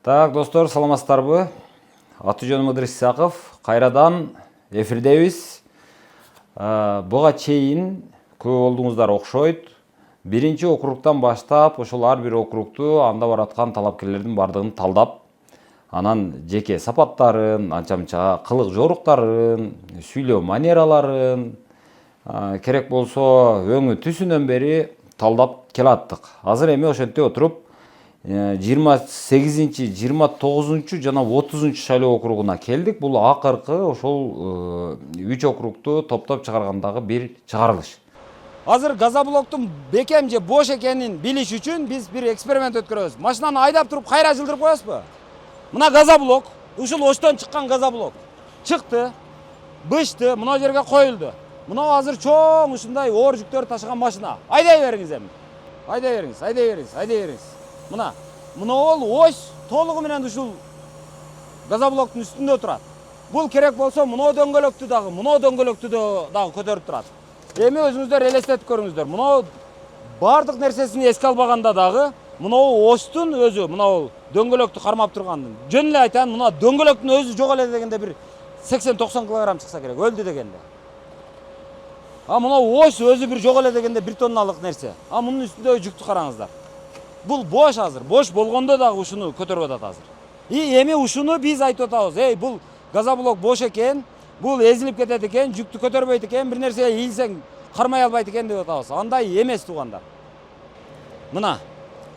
Так, достор, саламатсыздарбы? Аты жөнүм Ыдырыс Исаков. Кайрадан эфирдебиз. Буга чейин көп болдуңуздар окшойт. Биринчи округтан баштап, ошол ар бир округту анда бараткан талапкерлердин бардыгын талдап, анан жеке сапаттарын, анча-мынча кылык жоруктарын, сүйлөө манераларын, керек болсо өңү түсүнөн бери талдап келаттык. Азыр эми ошентип отуруп 28-ci, 29-cu жана 30-cu шайлоо округуна келдик. Бул акыркы ошол 3 округту топтоп чыгаргандагы бир чыгарылыш. Азыр газоблоктун бекем же бош экенин билиш үчүн биз бир эксперимент өткөрөбүз. Машинаны айдап туруп кайра жылдырып коесузбу? Мына газоблок, ушул оштон чыккан газоблок. Чыкты, бышты, мына жерге коюлду. Мына азыр чоң ушундай оор жүктөр ташыган машина. Айдай бериңиз эми. Айдай бериңиз. Мына ол ось толугу менен ушул газоблоктун үстүндө турат. Бул керек болсо мына дөңгөлөктү дагы көтөрүп турат. Эми өзүңүздөр элестетип көрүңүздөр. Мына бардык нерсесин эске албаганда дагы мына остун өзү, мына дөңгөлөктү кармап тургандын. Жөн эле айтайын, мына дөңгөлөктүн өзү жок эле дегенде бир 80-90 кг чыкса керек, өлдү дегенде. Мына ось өзү бир жок эле дегенде 1 тонналык нерсе. Мунун үстүндөгү жүктү караңыздар. Бул бош азыр. Бош болгондо дагы ушуну көтөрүп атат азыр. Эми ушуну биз айтып атабыз. Бул газоблок бош экен, бул эзилип кетет экен, жүктү көтөрбөйт экен, бир нерсеге ийилсең кармай албайт экен деп атабыз. Андай эмес туугандар. Мына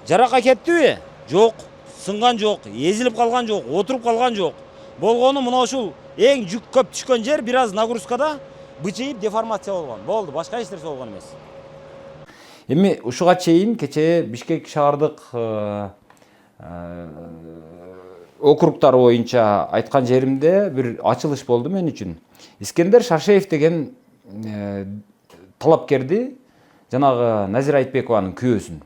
жарака кеттиби? Жок, сынган жок, эзилип калган жок, отуруп калган жок. Болгону мына ушул эң жүк көп түшкөн жер бир аз нагрузкада бычыйып деформация болгон. Болду, башка эч нерсе болгон эмес. Эми ушуга чейин кечээ Бишкек шаардык округтар боюнча айткан жеримде бир ачылыш болду мен үчүн. Искендер Шаршеев деген талапкерди, жанагы Назира Айтбекованын күйөөсүн.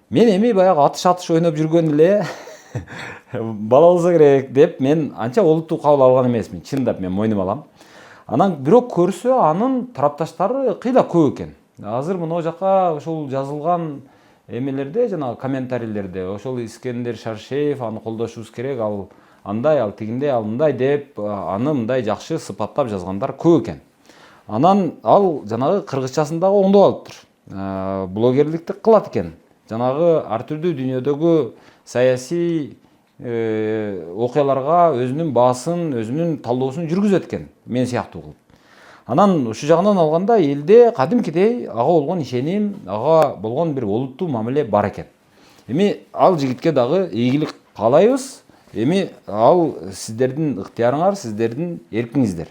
Мен эми баягы атыш ойноп жүргөн эле бала болсо керек деп мен анча олуттуу кабыл алган эмесмин. Чындап мен мойнума алам. Анан бирок көрсө анын тарапташтары кыйла көп экен. Азыр мына жака ошол жазылган эмелерде, жана комментарийлерде ошол Искендер Шаршеев аны колдошубуз керек, ал андай, ал тигиндей, ал мындай деп аны мындай жакшы сыпаттап жазгандар көп экен. Анан ал жанагы кыргызчасын дагы оңдоп алыптыр. Блогерликти кылат экен. Жанагы ар түрдүү дүйнөдөгү саясий окуяларга өзүнүн баасын, өзүнүн талдоосун жүргүзөт экен, мен сыяктуу кылып. Анан ушу жагынан алганда элде кадимкидей ага болгон ишеним, ага болгон бир олуттуу мамиле бар экен. Эми ал жигитке дагы ийгилик каалайбыз. Эми ал сиздердин ыктыярыңар, сиздердин эркиңиздер.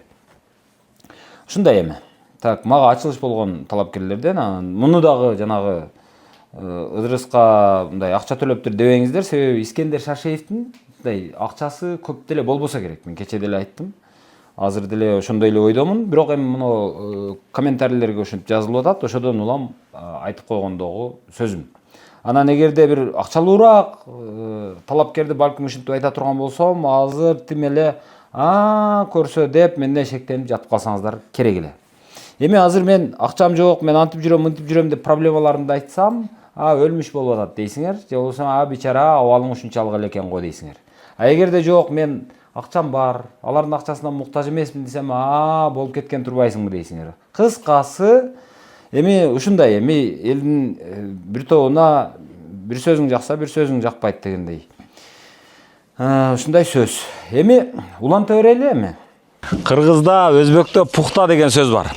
Ушундай эми. Так, мага ачылыш болгон талапкерлерден муну дагы жанагы Ыдырыска мындай акча төлөптүр дебеңиздер, себеби Искендер Шаршеевдин мындай акчасы көп деле болбосо керек. Мен кече деле айттым. Азыр деле ошондой эле ойдомун. Бирок эми муну комментарийлерге ошентип жазылып атат. Ошодон улам айтып койгондогу сөзүм. Анан эгерде бир акчалуураак талапкерди балким ушинтип айта турган болсом, азыр тим эле көрсө деп менден шектенип жатып калсаңыздар керек эле. Эми азыр мен акчам жок, мен антип жүрөм, мынтип жүрөм деп проблемаларымды айтсам, өлмүш болуп атат дейсиңер, же болбосо бичара абалың ушунчалык эле экен го дейсиңер. Эгерде жок, мен акчам бар, алардын акчасына муктаж эмесмин десем, болуп кеткен турбайсыңбы дейсиңер. Кыскасы, эми ушундай, эми элдин бир тобуна бир сөзүң жакса, бир сөзүң жакпайт дегендей. Ушундай сөз. Эми уланта берели эми. Кыргызда, өзбөктө пухта деген сөз бар.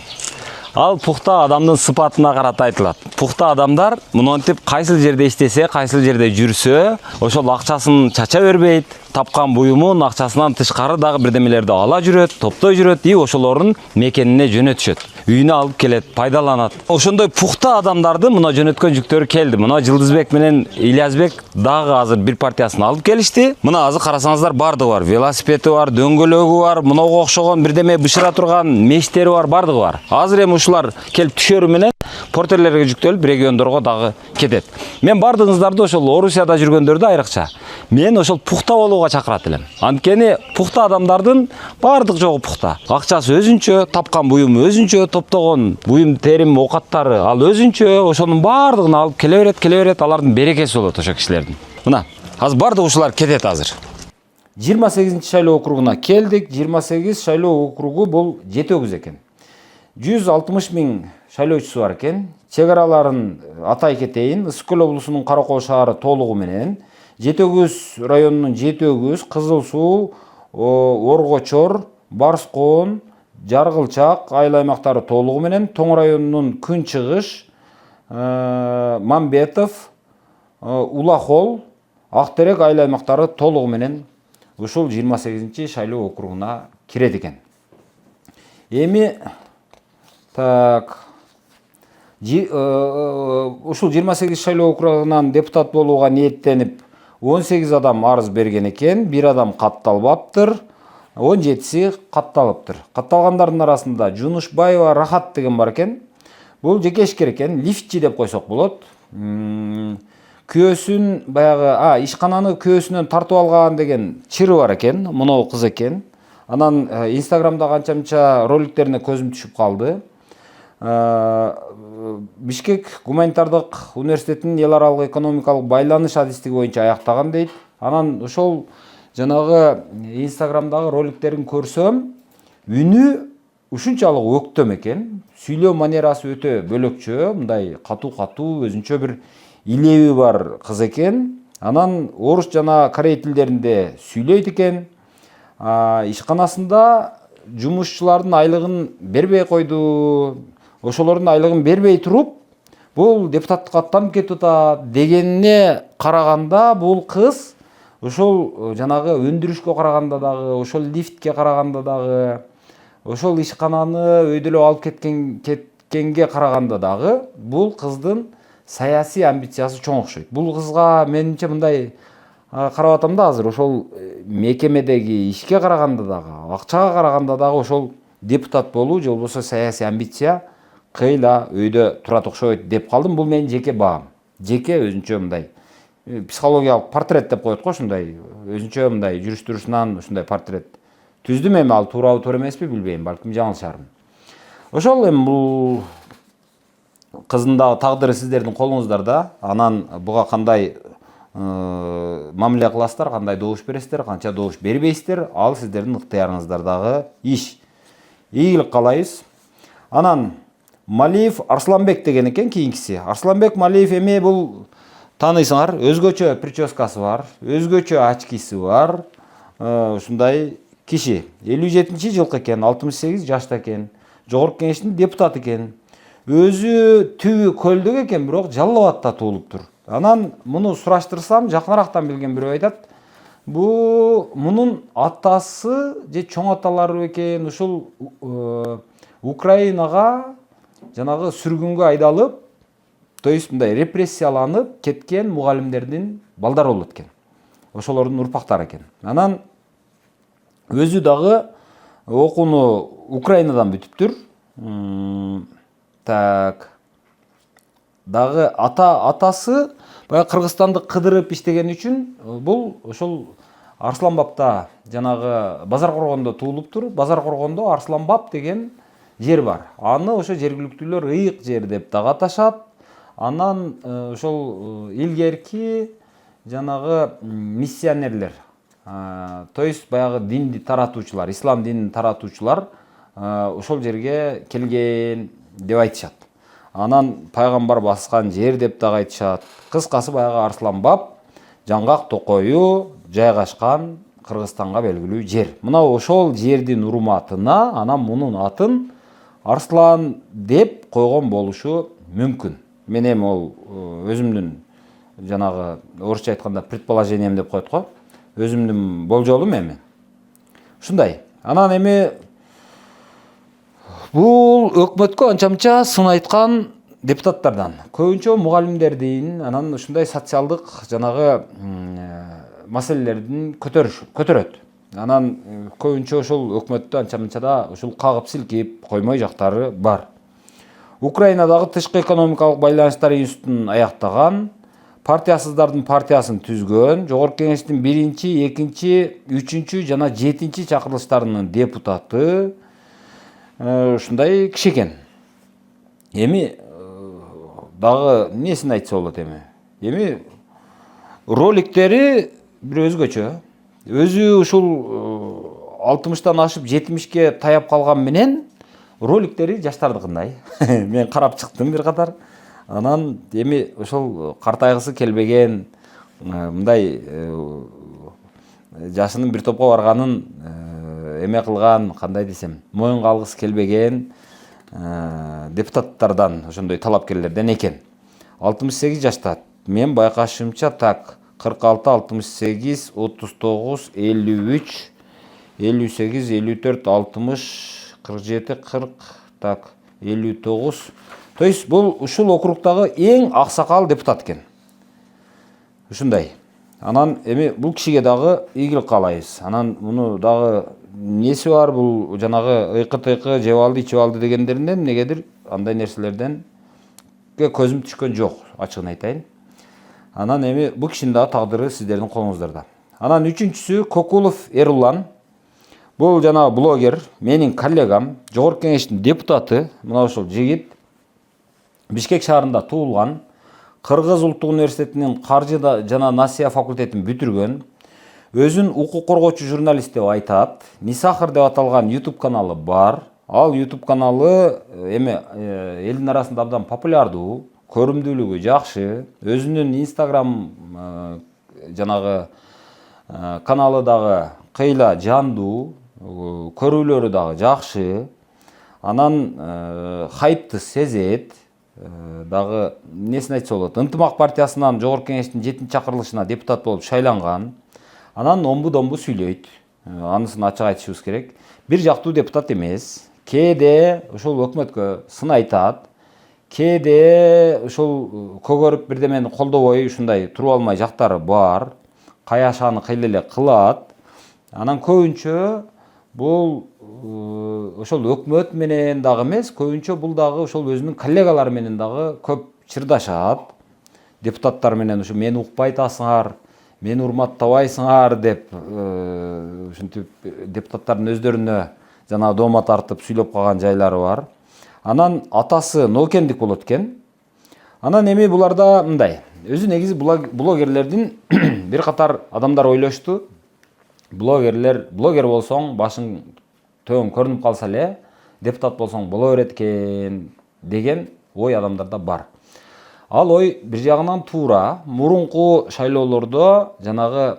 Ал пухта адамдын сыпатына карата айтылат. Пухта адамдар мынтип кайсыл жерде иштесе, кайсыл жерде жүрсө, ошол акчасын чача бербейт, тапкан буюмун акчасынан тышкары дагы бирдемелерди ала жүрөт, топтой жүрөт, ошолордун мекенине жөнөтүшөт. Үйүнө алып келет, пайдаланат. Ошондой пухта адамдарды мына жөнөткөн жүктөрү келди. Мына Жылдызбек менен Ильязбек дагы азыр бир партиясын алып келишти. Мына азыр карасаңыздар бардыгы бар. Велосипеди бар, дөңгөлөгү бар, мынага окшогон бирдеме бышыра турган мештери бар, бардыгы бар. Азыр эми ушулар келип түшөрү менен портерлерге жүктөлүп региондорго дагы кетет. Мен бардыгыңыздарды ошол Орусияда жүргөндөрдү айрыкча мен ошол пухта болууга чакырат элем. Анткени пухта адамдардын бардык жогу пухта. Акчасы өзүнчө, тапкан буюму өзүнчө, топтогон буюм, терим, оокаттары ал өзүнчө, ошонун бардыгын алып келе берет, алардын берекеси болот ошо кишилердин. Мына Азыр бардык ушулар кетет азыр. 28 шайлоо округуна келдик. 28 шайлоо округу бул 7 өгүз экен. 160 000 шайлоочусу бар экен. Чек араларын атай кетейин. Ысык көл облусунун Каракол шаары толугу менен 7 өгүз районунун 7 өгүз, Кызыл Суу, Оргочор, Барскоон, Жаргылчак айыл аймактары толугу менен Тоң районунун Күн Чыгыш, Мамбетов, Улахол, Актерек айыл аймактары толугу менен ушул 28 шайлоо округуна кирет экен. Эми ушул 28 шайлоо округунан депутат болууга ниеттенип 18 адам арыз берген экен, 1 адам катталбаптыр, 17си катталыптыр. Катталгандардын арасында Жунушбаева Рахат деген бар экен. Бул жеке ишкер экен, лифтчи деп койсок болот. Күйөөсүн баягы ишкананы күйөөсүнөн тартып алган деген чыры бар экен. Мынау кыз экен. Анан Инстаграмда канча роликтерине көзүм түшүп калды. Бишкек гуманитардык университетинин эл аралык экономикалык байланыш адистиги боюнча аяктаган дейт. Анан ошол жанагы Инстаграмдагы роликтерин көрсөм, үнү ушунчалык өктөм экен. Сүйлөө манерасы өтө бөлөкчө, мындай катуу, өзүнчө бир илеби бар кыз экен. Анан орус жана корей тилдеринде сүйлөйт экен. Ишканасында жумушчулардын айлыгын бербей койду. Ошолордун айлыгын бербей туруп, бул депутаттыкка аттанып кетип атат дегенине караганда, бул кыз ошол жанагы өндүрүшкө караганда дагы, ошол лифтке караганда дагы, ошол ишкананы өйдө эле алып кеткенге караганда дагы, бул кыздын саясий амбициясы чоң окшойт. Бул кызга менимче мындай карап атам да азыр, ошол мекемедеги ишке караганда дагы, акчага караганда дагы ошол депутат болуу же болбосо саясий амбиция кыйла өйдө турат окшойт деп калдым. Бул менин жеке баам. Жеке өзүнчө мындай психологиялык портрет деп коет го, ушундай өзүнчө мындай жүрүш турушунан ушундай портрет түздүм. Эми ал туурабы туура эмеспи билбейм, балким жаңылышармын. Ошол эми бул кыздын дагы тагдыры сиздердин колуңуздарда. Анан буга кандай мамиле кыласыздар, кандай добуш бересиздер, канча добуш бербейсиздер, ал сиздердин ыктыярыңыздардагы иш. Ийгилик каалайбыз. Анан Малиев Арсланбек деген экен кийинкиси. Арсланбек Малиев эми бул тааныйсыңар, өзгөчө прическасы бар, өзгөчө очкиси бар, ушундай киши. 57-жылкы экен, 68 жашта экен. Жогорку Кеңештин депутаты экен. Өзү түбү көлдөгү экен, бирок Жалал Абадта туулуптур. Анан муну сураштырсам, жакынырактан билген бирөө айтат, мунун атасы же чоң аталары экен, ушул Украинага жанагы сүргүнгө айдалып, то есть мындай репрессияланып кеткен мугалимдердин балдары болот экен. Ошолордун урпактары экен. Анан өзү дагы окууну Украинадан бүтүптүр. Дагы атасы баягы Кыргызстанды кыдырып иштеген үчүн бул ошол Арсланбапта жанагы Базар Коргондо туулуптур. Базар Коргондо Арсланбап деген жер бар. Аны ошо жергиликтүүлөр ыйык жер деп дагы аташат. Анан ошол илгерки жанагы миссионерлер, то есть баягы динди таратуучулар, ислам динин таратуучулар ошол жерге келген деп айтышат. Анан пайгамбар баскан жер деп дагы айтышат. Кыскасы баягы Арсланбап жаңгак токою жайгашкан Кыргызстанга белгилүү жер. Мына ошол жердин урматына анан мунун атын Арслан деп койгон болушу мүмкүн. Мен эми ол өзүмдүн жанагы орусча айтканда предположением деп коет го. Өзүмдүн болжолум эми. Ушундай. Анан эми бул өкмөткө анча-мынча сын айткан депутаттардан, көбүнчө мугалимдердин, анан ушундай социалдык жанагы маселелердин көтөрөт. Анан көбүнчө ошол өкмөттү анча-мынча да ушул кагып силкип коймой жактары бар. Украинадагы тышкы экономикалык байланыштар институтун аяктаган, партиясыздардын партиясын түзгөн, Жогорку Кеңештин 1, 2, 3 жана 7 чакырылыштарынын депутаты ушундай киши экен. Эми дагы несин айтса болот эми? Эми роликтери бир өзгөчө. Өзү ушул 60-тан ашып 70-ке таяп калган менен роликтери жаштардыкындай. Мен карап чыктым бир катар. Анан эми ошол картайгысы келбеген мындай жашынын бир топко барганын эме кылган, кандай десем, моюнга алгысы келбеген депутаттардан, ошондой талапкерлерден экен. 68 жашта. Мен байкашымча так 46, 68, 39, 53, 58, 54, 60, 47, 40, так, 59. То есть бул ушул округтагы эң аксакал депутат экен. Ушундай. Анан эми бул кишиге дагы ийгилик каалайбыз. Анан муну дагы неси бар, бул жанагы ыйкы-тыйкы жеп алды, ичип алды дегендеринен негедир андай нерселерден көзүм түшкөн жок, ачыгын айтайын. Анан эми бул кишинин дагы тагдыры сиздердин колуңуздарда. Анан үчүнчүсү Кокулов Эрулан. Бул жанагы блогер, менин коллегам, жогорку кеңештин депутаты, мына ошол жигит Бишкек шаарында туулган, Кыргыз улуттук университетинин каржы жана насия факультетин бүтүргөн, өзүн укук коргоочу журналист деп айтат. Нисахар деп аталган YouTube каналы бар. Ал YouTube каналы эми элдин арасында абдан популярдуу, көрүмдүүлүгү жакшы. Өзүнүн Instagram жанагы каналы дагы кыйла жандуу, көрүүлөрү дагы жакшы. Анан хайпты сезет. Дагы несин айтса болот. Ынтымак партиясынан жогорку кеңештин 7-чакырылышына депутат болуп шайланган. Анан омбу-домбу сүйлөйт. Анысын ачык айтышыбыз керек. Бир жактуу депутат эмес. Кээде ошол өкмөткө сын айтат. Кээде ошол көгөрүп бирдемени колдобой ушундай туруп алмай жактары бар. Каяшаны кыйла эле кылат. Анан көбүнчө бул ошол өкмөт менен дагы эмес, көбүнчө бул дагы ошол өзүнүн коллегалары менен дагы көп чырдашат. Депутаттар менен ушу мени укпай атасыңар, мени урматтабайсыңар деп ушинтип депутаттардын өздөрүнө жана дома тартып сүйлөп калган жайлары бар. Анан атасы ноокендик болот экен. Анан эми буларда мындай, өзү негизи блогерлердин бир катар адамдар ойлошту. Блогер болсоң башың төң көрүнүп калса эле, депутат болсоң боло берет экен деген ой адамдарда бар. Ал ой бир жагынан туура. Мурунку шайлоолордо, жанагы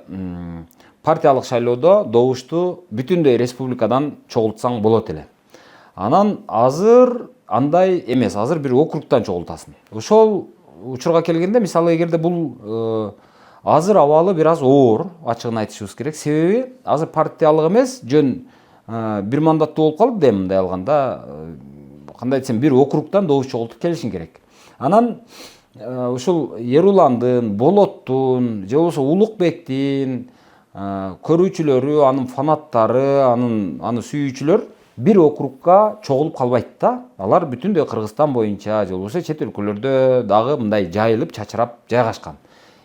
партиялык шайлоодо добушту бүтүндөй республикадан чогултсаң болот эле. Анан азыр андай эмес, азыр бир округтан чогултасың. Ошол учурга келгенде, мисалы эгерде бул азыр абалы бир аз оор, ачыгын айтышыбыз керек. Себеби азыр партиялык эмес, жөн бир мандаттуу болуп калды да, мындай алганда, кандай десем, бир округтан добуш чогултуп келишиң керек. Анан ушул Эруландын, Болоттун, же болбосо Улукбектин көрүүчүлөрү, анын фанаттары, аны сүйүүчүлөр бир округга чогулуп калбайт да. Алар бүтүндөй Кыргызстан боюнча, же болбосо чет өлкөлөрдө дагы мындай жайылып, чачырап жайгашкан.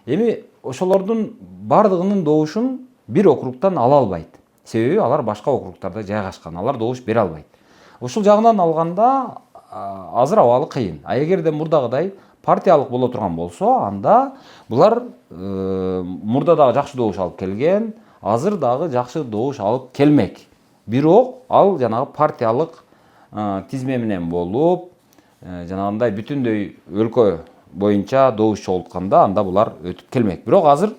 Эми ошолордун бардыгынын добушун бир округтан ала албайт. Себеби алар башка округтарда жайгашкан, алар добуш бере албайт. Ушул жагынан алганда азыр абалы кыйын. А эгерде мурдагыдай партиялык боло турган болсо, анда булар мурда дагы жакшы добуш алып келген, азыр дагы жакшы добуш алып келмек. Бирок ал жанагы партиялык тизме менен болуп, жанагындай бүтүндөй өлкө боюнча добуш чогултканда анда булар өтүп келмек. Бирок азыр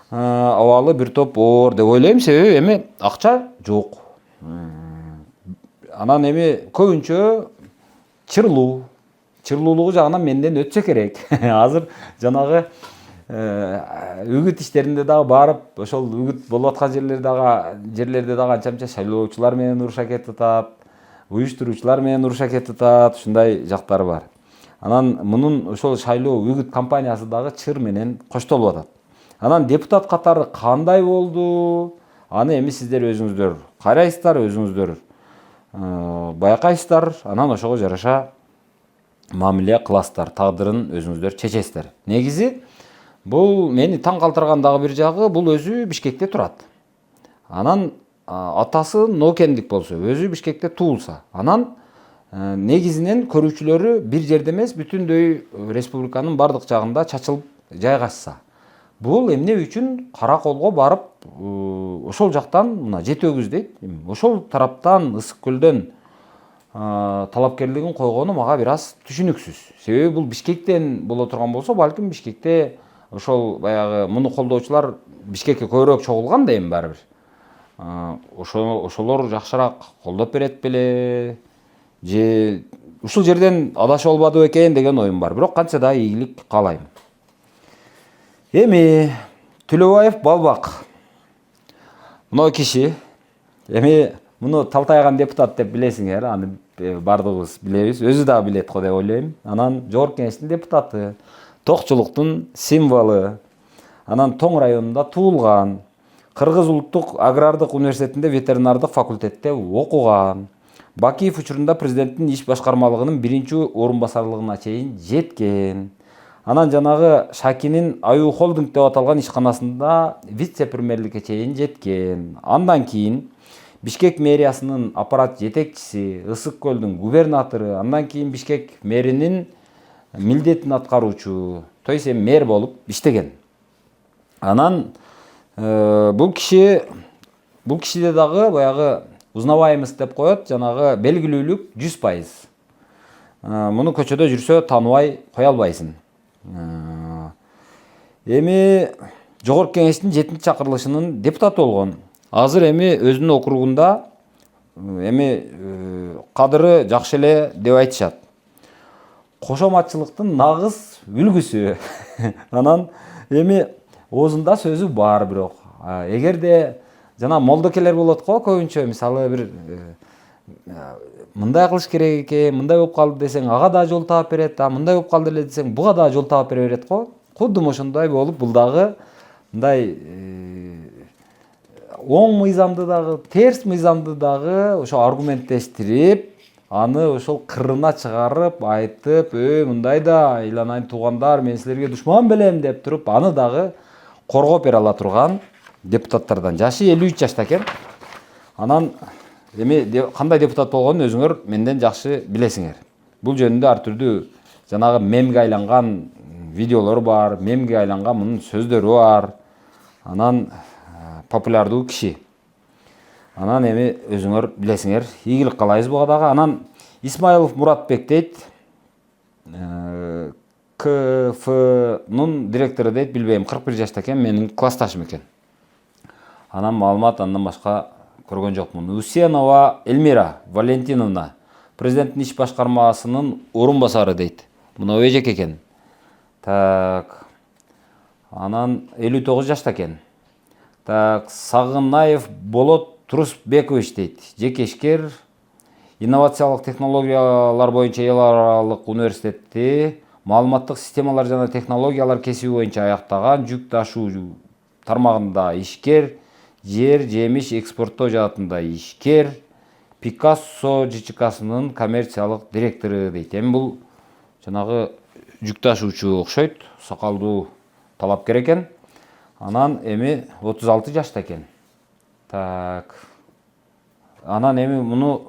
абалы бир топ оор деп ойлойм, себеби эми акча жок. Анан эми көбүнчө чырлуулугу жагынан менден өтсө керек. Азыр жанагы үгүт иштеринде дагы барып, ошол үгүт болуп аткан жерлерде дагы анча-мынча шайлоочулар менен уруша кетип атат, уюштуруучулар менен уруша кетип атат, ушундай жактары бар. Анан мунун ошол шайлоо үгүт компаниясы дагы чыр менен коштолуп атат. Анан депутат катары кандай болду? Аны эми сиздер өзүңүздөр карайсыздар, өзүңүздөр байкайсыздар, анан ошого жараша мамиле кыласыздар, тагдырын өзүңүздөр чечесиздер. Негизи бул мени таң калтырган дагы бир жагы, бул өзү Бишкекте турат. Анан атасы ноокендик болсо, өзү Бишкекте туулса, анан негизинен көрүүчүлөрү бир жерде эмес, бүтүндөй республиканын бардык жагында чачылып жайгашса, Бул эмне үчүн Караколго барып, ошол жактан мына жетөбүз дейт. Ошол тараптан Ысык көлдөн талапкерлигин койгону мага бир аз түшүнүксүз. Себеби бул Бишкектен боло турган болсо, балким Бишкекте ошол баягы муну колдоочулар Бишкекке көбүрөөк чогулган да эми баары бир. Ошолор жакшыраак колдоп берет беле, же ушул жерден адашып албады экен деген оюм бар. Бирок канча да ийгилик каалайм. Эми Төлөбаев Балбак. Мына киши эми муну талтайган депутат деп билесиңер, аны бардыгыбыз билебиз, өзү да билет го деп ойлойм. Анан Жогорку Кеңештин депутаты, токчулуктун символу. Анан Тоң районунда туулган, Кыргыз улуттук агрардык университетинде ветеринардык факультетте окуган. Бакиев учурунда президенттин иш башкармалыгынын биринчи орун басарлыгына чейин жеткен. Анан жанагы Шакинин Аю Холдинг деп аталган ишканасында вице-премьерликке чейин жеткен. Андан кийин Бишкек мэриясынын аппарат жетекчиси, Ысык көлдүн губернатору, андан кийин Бишкек мэринин милдетин аткаруучу, то есть эми мэр болуп иштеген. Анан бул кишиде дагы баягы узнаваемость деп коет, жанагы белгилүүлүк 100%. Муну көчөдө жүрсө тааныбай кое албайсың. Эми Жогорку Кеңештин 7-чакырылышынын депутаты болгон. Азыр эми өзүнүн округунда эми кадыры жакшы эле деп айтышат. Кошоматчылыктын нагыз үлгүсү. Анан эми оозунда сөзү бар, бирок эгерде жана молдокелер болот го көбүнчө, мисалы бир мындай кылыш керек экен, мындай болуп калды десең, ага да жол таап берет, мындай болуп калды эле десең, буга да жол таап бере берет го. Кудум ошондой болуп, бул дагы мындай оң мыйзамды дагы, терс мыйзамды дагы ошо аргументтештирип, аны ошол кырына чыгарып, айтып, мындай да Иланайын туугандар, мен силерге душман белем деп туруп, аны дагы коргоп бере ала турган депутаттардан. Жашы 53 жашта экен. Анан эми кандай депутат болгонун өзүңөр менден жакшы билесиңер. Бул жөнүндө ар түрдүү жанагы мемге айланган видеолор бар, мемге айланган мунун сөздөрү бар. Анан популярдуу киши. Анан эми өзүңөр билесиңер, ийгилик каалайбыз буга дагы. Анан Исмаилов Муратбек дейт, КФнун директору дейт, билбейм, 41 жашта экен, менин классташым экен. Анан маалымат андан башка көргөн жокмун. Усенова Эльмира Валентиновна, президенттин иш башкармасынын орун басары дейт. Мына эжек экен. Так. Анан 59 жашта экен. Так, Сагынаев Болот Турусбекович дейт. Жекешкер, инновациялык технологиялар боюнча эл аралык университетти, маалыматтык системалар жана технологиялар кесиби боюнча аяктаган, жүк ташуу тармагында ишкер, жер жемиш экспорттоо жаатында ишкер, Пикассо ЖЧКсынын коммерциялык директору дейт. Эми бул жанагы жүк ташуучу окшойт, сакалдуу талапкер экен. Анан эми 36 жашта экен. Так. Анан эми муну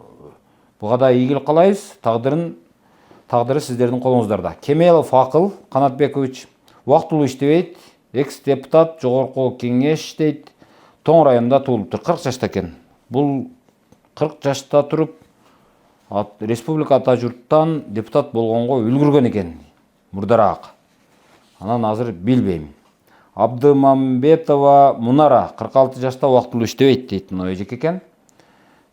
буга да ийгилик каалайбыз. Тагдыры сиздердин колуңуздарда. Кемелов Акыл Канатбекович убактылуу иштебейт, экс-депутат, Жогорку Кеңеш дейт. Тоң районунда туулуптур, 40 жашта экен. Бул 40 жашта туруп республика ата журттан депутат болгонго үлгүргөн экен мурдараак. Анан азыр билбейм. Абдымамбетова Мунара 46 жашта убактылуу иштебейт дейт, мына эжек экен.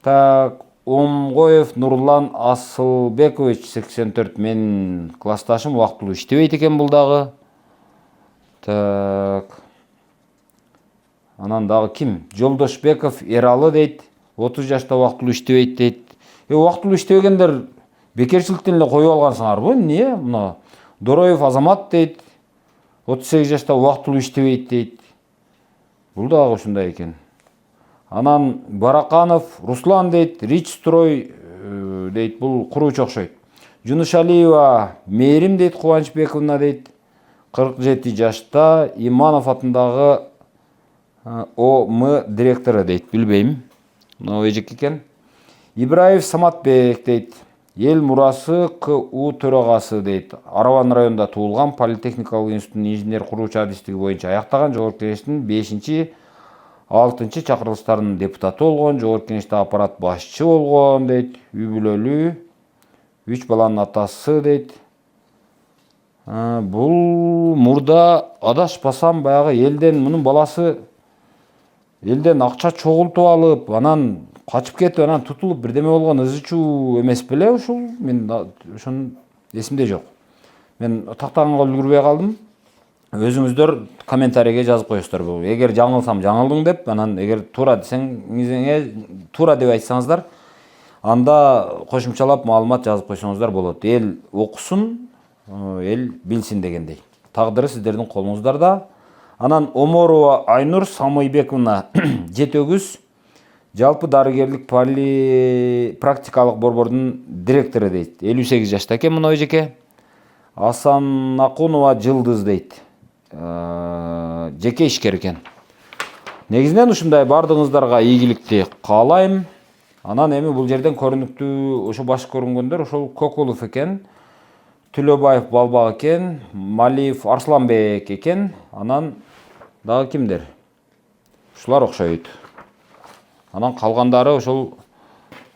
Так, Омгоев Нурлан Асылбекович 84, мен классташым, убактылуу иштебейт экен бул дагы. Так. Анан дагы ким? Жолдошбеков Эралы дейт, 30 жашта убактылуу иштебейт дейт. Убактылуу иштебегендер бекерчиликтен эле коюп алгансыңарбы? Эмне? Мына Дороев Азамат дейт, 38 жашта убактылуу иштебейт дейт. Бул дагы ушундай экен. Анан Бараканов Руслан дейт, Ричстрой дейт, бул куруучу окшойт. Жунушалиева Мээрим дейт, Кубанычбековна дейт, 47 жашта, Иманов атындагы ОМ директору дейт, билбейм. Мына эжек экен. Ибраев Саматбек дейт, Эл мурасы КУ төрагасы дейт. Арабан районунда туулган, Политехникалык институттун инженер куруучу адистиги боюнча аяктаган, жогорку кеңештин 5-6 чакырылыштарынын депутаты болгон, жогорку кеңеште аппарат башчы болгон дейт. Үй бүлөлүү, 3 баланын атасы дейт. Бул мурда адашпасам баягы элден мунун баласы элден акча чогултуп алып, анан качып кетип, анан тутулуп бирдеме болгон ызычуу эмес беле ушул? Мен ошон эсимде жок. Мен тактаганга үлгүрбөй калдым. Өзүңүздөр комментарийге жазып коесуздар. Эгер жаңылсам жаңылдың деп, анан эгер туура десеңиз, туура деп айтсаңыздар, анда кошумчалап маалымат жазып койсоңуздар болот. Эл окусун, эл билсин дегендей. Тагдыры сиздердин колуңуздарда. Анан Оморова Айнур Самойбековна 7-өгүз жалпы дарыгерлик практикалык борбордун директору дейт. 58 жашта экен мына эжеке. Асанакунова Жылдыз дейт. Жеке ишкер экен. Негизинен ушундай бардыгыңыздарга ийгиликти каалайм. Анан эми бул жерден көрүнүктүү ошо баш көрүнгөндөр ошол Кокулов экен, Түлөбаев Балбак экен, Малиев Арсланбек экен. Анан дагы кимдер? Ушулар окшойт. Анан калгандары ошол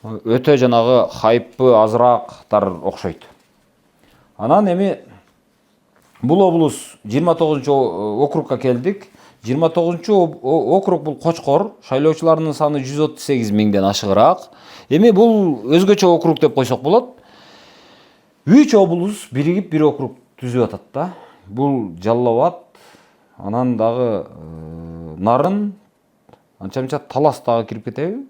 өтө жанагы хайпы азыраактар окшойт. Анан эми бул облус 29 округка келдик. 29 округ бул Кочкор, шайлоочуларынын саны 138 миңден ашыгыраак. Эми бул өзгөчө округ деп койсок болот. 3 облус биригип бир округ түзүп атат да. Бул Жалал Абад, анан дагы Нарын, анча-мынча Талас дагы кирип кетеби?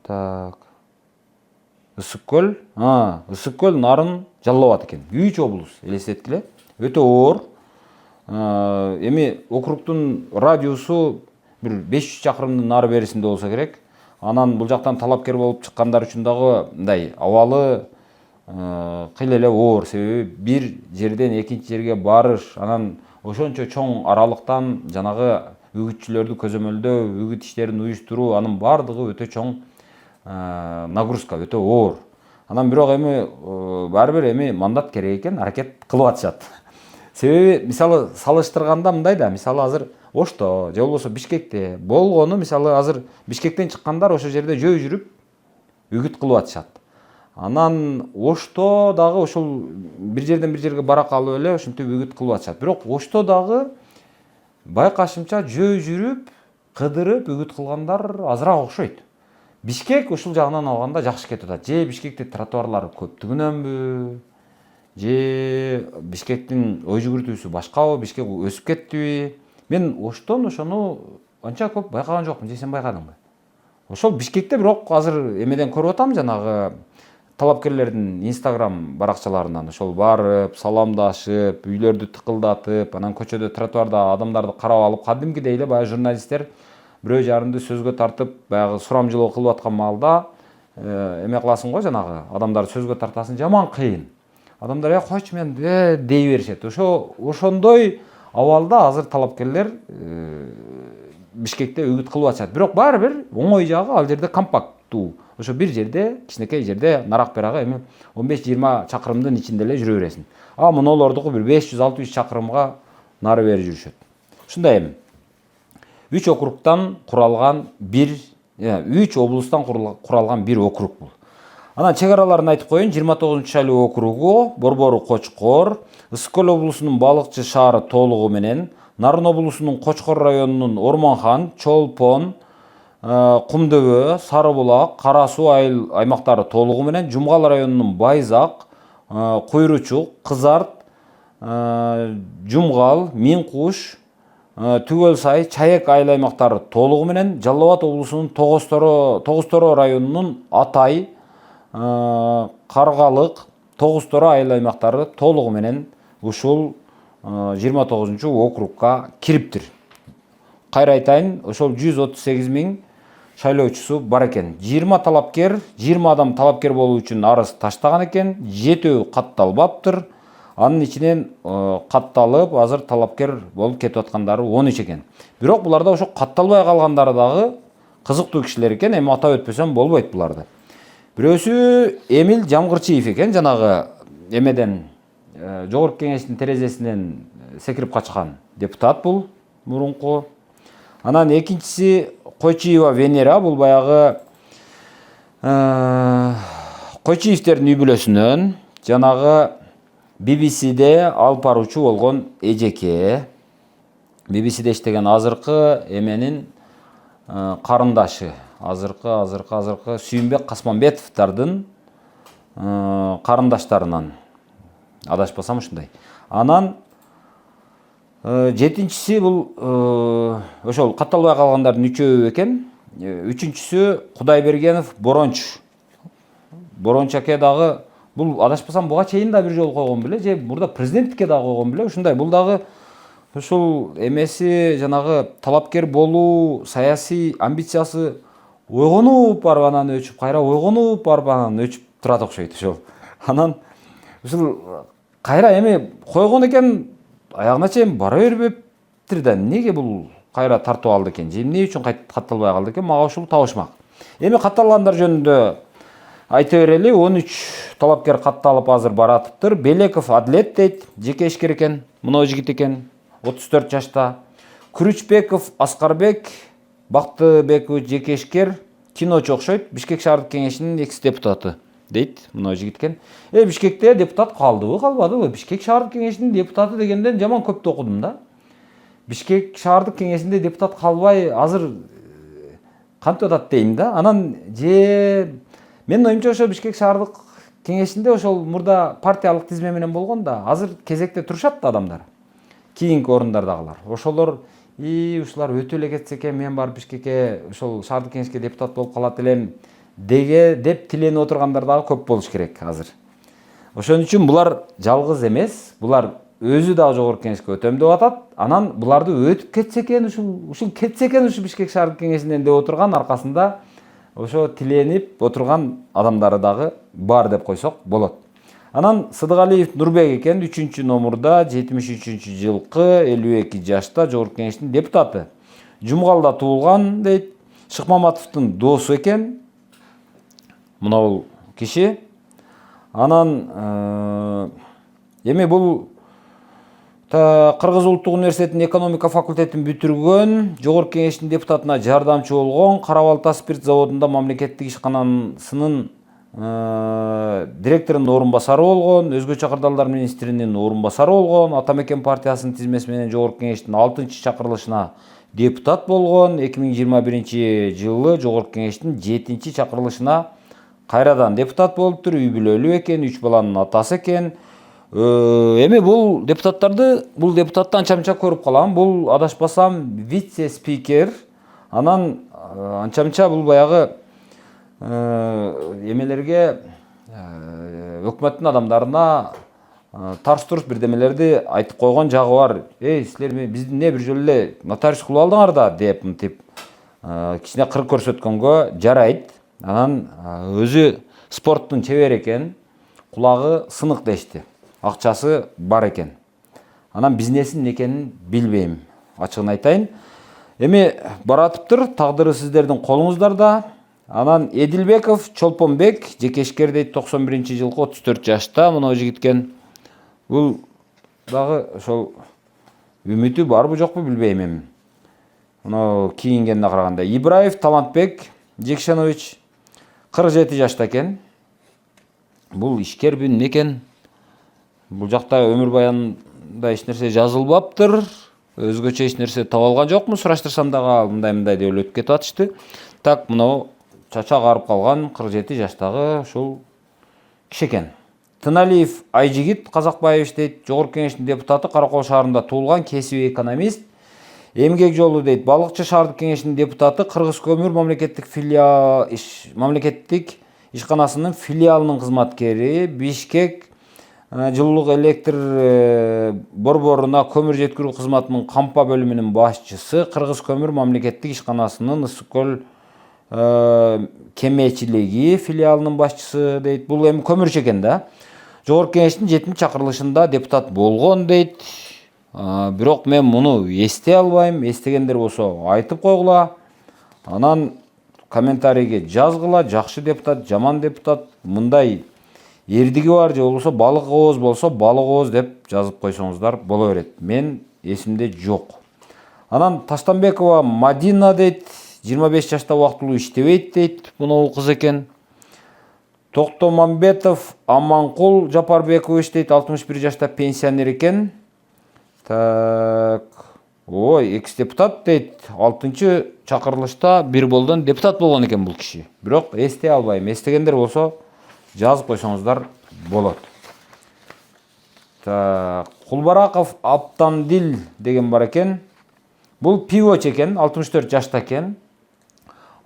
Так. Ысык көл, Нарын, Жалал Абад экен. 3 облус, элестеткиле. Өтө оор. Эми округтун радиусу бир 500 чакырымдын нары берисинде болсо керек. Анан бул жактан талапкер болуп чыккандар үчүн дагы мындай абалы кыйла эле оор. Себеби бир жерден экинчи жерге барыш, анан ошончо чоң аралыктан жанагы үгүтчүлөрдү көзөмөлдөө, үгүт иштерин уюштуруу, анын бардыгы өтө чоң нагрузка, өтө оор. Анан бирок эми баары бир эми мандат керек экен, аракет кылып атышат. Себеби мисалы салыштырганда мындай да, мисалы азыр Ошто же болбосо Бишкекте болгону, мисалы азыр Бишкектен чыккандар ошол жерде жөө жүрүп үгүт кылып атышат. Анан Ошто дагы ошол бир жерден бир жерге бара калып эле ошентип үгүт кылып атышат. Бирок Ошто дагы байкашымча жөө жүрүп, кыдырып үгүт кылгандар азыраак окшойт. Бишкек ушул жагынан алганда жакшы кетип атат. Же Бишкекте тротуарлар көптүгүнөнбү? Же Бишкектин ой жүгүртүүсү башкабы? Бишкек өсүп кеттиби? Мен Оштон ошону анча көп байкаган жокмун. Же сен байкадыңбы? Ошол Бишкекте бирок азыр эмеден көрүп атам, жанагы талапкерлердин Instagram баракчаларынан ошол барып, саламдашып, үйлөрдү тыкылдатып, анан көчөдө тротуарда адамдарды карап алып, кадимкидей эле баягы журналисттер бирөө жарымды сөзгө тартып, баягы сурамжылоо кылып аткан маалда эме кыласың го, жанагы адамдарды сөзгө тартасың, жаман кыйын. Адамдар койчу мен дей беришет. Ошондой абалда азыр талапкерлер Бишкекте үгүт кылып атышат. Бирок баары бир оңой жагы ал жерде компакттуу. Ошо бир жерде, кичинекей жерде, нарак-берагы эми 15-20 чакырымдын ичинде эле жүрө бересиң. А монолордуку бир 500-600 чакырымга нары бери жүрүшөт. Ушундай эми 3 округтан куралган 3 облустан куралган бир округ бул. Анан чек араларын айтып коеюн. 29 шайлоо округу, борбору Кочкор, Ысык көл облусунун Балыкчы шаары толугу менен, Нарын облусунун Кочкор районунун Орманхан, Чолпон, Кумдөбө, Сарыбулак, Кара суу аймактары толугу менен, Жумгал районунун Байзак, Куйручук, Кызарт, Жумгал, Миңкуш, Түгөл сай, Чаек айыл аймактары толугу менен, Жалал Абад облусунун Тогуз-Торо районунун Атай, Каргалык, Тогуз-Торо айыл аймактары толугу менен ушул 29 округка кириптир. Кайра айтайын, ошол 138 миң шайлоочусу бар экен. 20 талапкер, 20 адам талапкер болуу үчүн арыз таштаган экен, 7 катталбаптыр. Анын ичинен катталып, азыр талапкер болуп кетип аткандары 13 экен. Бирок буларда ошо катталбай калгандары дагы кызыктуу кишилер экен. Эми атап өтпөсөм болбойт буларды. Бирөөсү Эмил Жамгырчиев экен, жанагы эмеден жогорку кеңештин терезесинен секирип качкан депутат бул мурунку. Анан экинчиси Койчиева Венера, бул баягы Койчиевтердин үй бүлөсүнөн жанагы BBC'де алып баруучу болгон эжеке. BBC'де иштеген азыркы эменин карындашы, азыркы Сүйүнбек Касманбетовдардын карындаштарынан, адашпасам ушундай. Анан жетинчиси бул ошол катталбай калгандардын үчөө экен. Үчүнчүсү Кудайбергенов Боронч. Боронч аке дагы бул адашпасам буга чейин да бир жолу койгон беле, же мурда президенттикке дагы койгон беле. Ушундай бул дагы ушул эмеси жанагы талапкер болуу, саясий амбициясы ойгонуп барып анан өчүп, кайра ойгонуп барып анан өчүп турат окшойт ошол. Анан ушул кайра эми койгон экен, аягына чейин бара бербептир да, эмнеге бул кайра тартып алды экен, же эмне үчүн катталбай калды экен, мага ушул табышмак. Эми катталгандар жөнүндө айта берели, 13 талапкер катталып азыр баратыптыр. Белеков Адлет дейт, жеке ишкер экен, мына жигит экен, 34 жашта. Күрүчбеков Аскарбек, Бактыбекович жеке ишкер, киночу окшойт, Бишкек шаардык кеңешинин экс-депутаты дейт, мына жигит экен. Бишкекте депутат калдыбы, калбадыбы? Бишкек шаардык кеңешинин депутаты дегенден жаман көптү окудум да. Бишкек шаардык кеңешинде депутат калбай азыр кантип атат дейм да. Анан же менин оюмча ошо Бишкек шаардык кеңешинде ошол мурда партиялык тизме менен болгон да, азыр кезекте турушат да адамдар. Кийинки орундардагылар. Ошолор ушулар өтө эле кетсе экен, мен барып Бишкекке ошол шаардык кеңешке депутат болуп калат элем деп тиленип отургандар дагы көп болуш керек азыр. Ошон үчүн булар жалгыз эмес, булар өзү дагы жогорку кеңешке өтөм деп атат. Анан буларды өтүп кетсе экен, ушул кетсе экен ушу Бишкек шаардык кеңешинен деп отурган, аркасында ошо тиленип отурган адамдары дагы бар деп койсок болот. Анан Сыдыгалиев Нурбек экен, 3-чү номурда, 73 жылкы, 52 жашта, жогорку кеңештин депутаты. Жумгалда туулган дейт, Шыкмаматовдун доосу экен. Мына бул киши. Анан эми бул Кыргыз улуттук университетинин экономика факультетин бүтүргөн, жогорку кеңештин депутатына жардамчы болгон, Кара-Балта спирт заводунда мамлекеттик ишканасынын директорунун орун басары болгон, өзгөчө кырдаалдар министринин орун басары болгон, Ата Мекен партиясынын тизмеси менен жогорку кеңештин 6-чакырылышына депутат болгон, 2021 жылы жогорку кеңештин 7-чакырылышына кайрадан депутат болуптур, үй бүлөлүү экен, 3 баланын атасы экен. Эми бул депутатты анча-мынча көрүп калам. Бул адашпасам вице-спикер. Анан анча-мынча бул баягы эмелерге, өкмөттүн адамдарына тарс-турс бирдемелерди айтып койгон жагы бар. Силер бизди бир жолу эле нотариус кылып алдыңар да деп кичине кыр көрсөткөнгө жарайт. Анан өзү спорттун чебери экен, кулагы сынык дешти. Акчасы бар экен. Анан бизнесин эмне экенин билбейм, ачыгын айтайын. Эми баратыптыр, тагдыры сиздердин колуңуздарда. Анан Эдилбеков Чолпонбек, жеке ишкер дейт, 91 жылкы, 34 жашта, мына жигиткен. Бул дагы ошол үмүтү барбы жокпу билбейм эми. Мына кийингенине караганда. Ибраев Талантбек Жекшенович 47 жашта экен. Бул ишкерби эмне экен? Бул жакта өмүр баянында эч нерсе жазылбаптыр. Өзгөчө эч нерсе таба алган жокмун, сураштырсам дагы мындай деп өтүп кетип атышты. Так, мына чача карып калган 47 жаштагы ушул киши экен. Тыналиев Айжигит Казакбаевич дейт, жогорку кеңештин депутаты, Каракол шаарында туулган, кесиби экономист. Эмгек жолу дейт, Балыкчы шаардык кеңешинин депутаты, Кыргыз көмүр мамлекеттик ишканасынын филиалынын кызматкери, Бишкек жылуулук электр борборуна көмүр жеткирүү кызматынын кампа бөлүмүнүн башчысы, Кыргыз көмүр мамлекеттик ишканасынын Ысык көл кемечилиги филиалынын башчысы дейт. Бул эми көмүрчү экен да. Жогорку кеңештин 7-чакырылышында депутат болгон дейт. Бирок мен муну эстей албайм. Эстегендер болсо айтып койгула. Анан комментарийге жазгыла, жакшы депутат, жаман депутат, мындай эрдиги бар же болбосо балык ооз болсо балык ооз деп жазып койсоңуздар боло берет. Мен эсимде жок. Анан Таштанбекова Мадина дейт, 25 жашта убактылуу иштебейт дейт. Мунау кыз экен. Токтомамбетов Аманкул Жапарбекович дейт, 61 жашта пенсионер экен. Так, ой, экс-депутат дейт, 6-чы чакырылышта бир болдон депутат болгон экен бул киши. Бирок эстей албайм. Эстегендер болсо жазып койсоңуздар болот. Так, Кулбараков Аптандил деген бар экен. Бул пивоч экен, 64 жашта экен.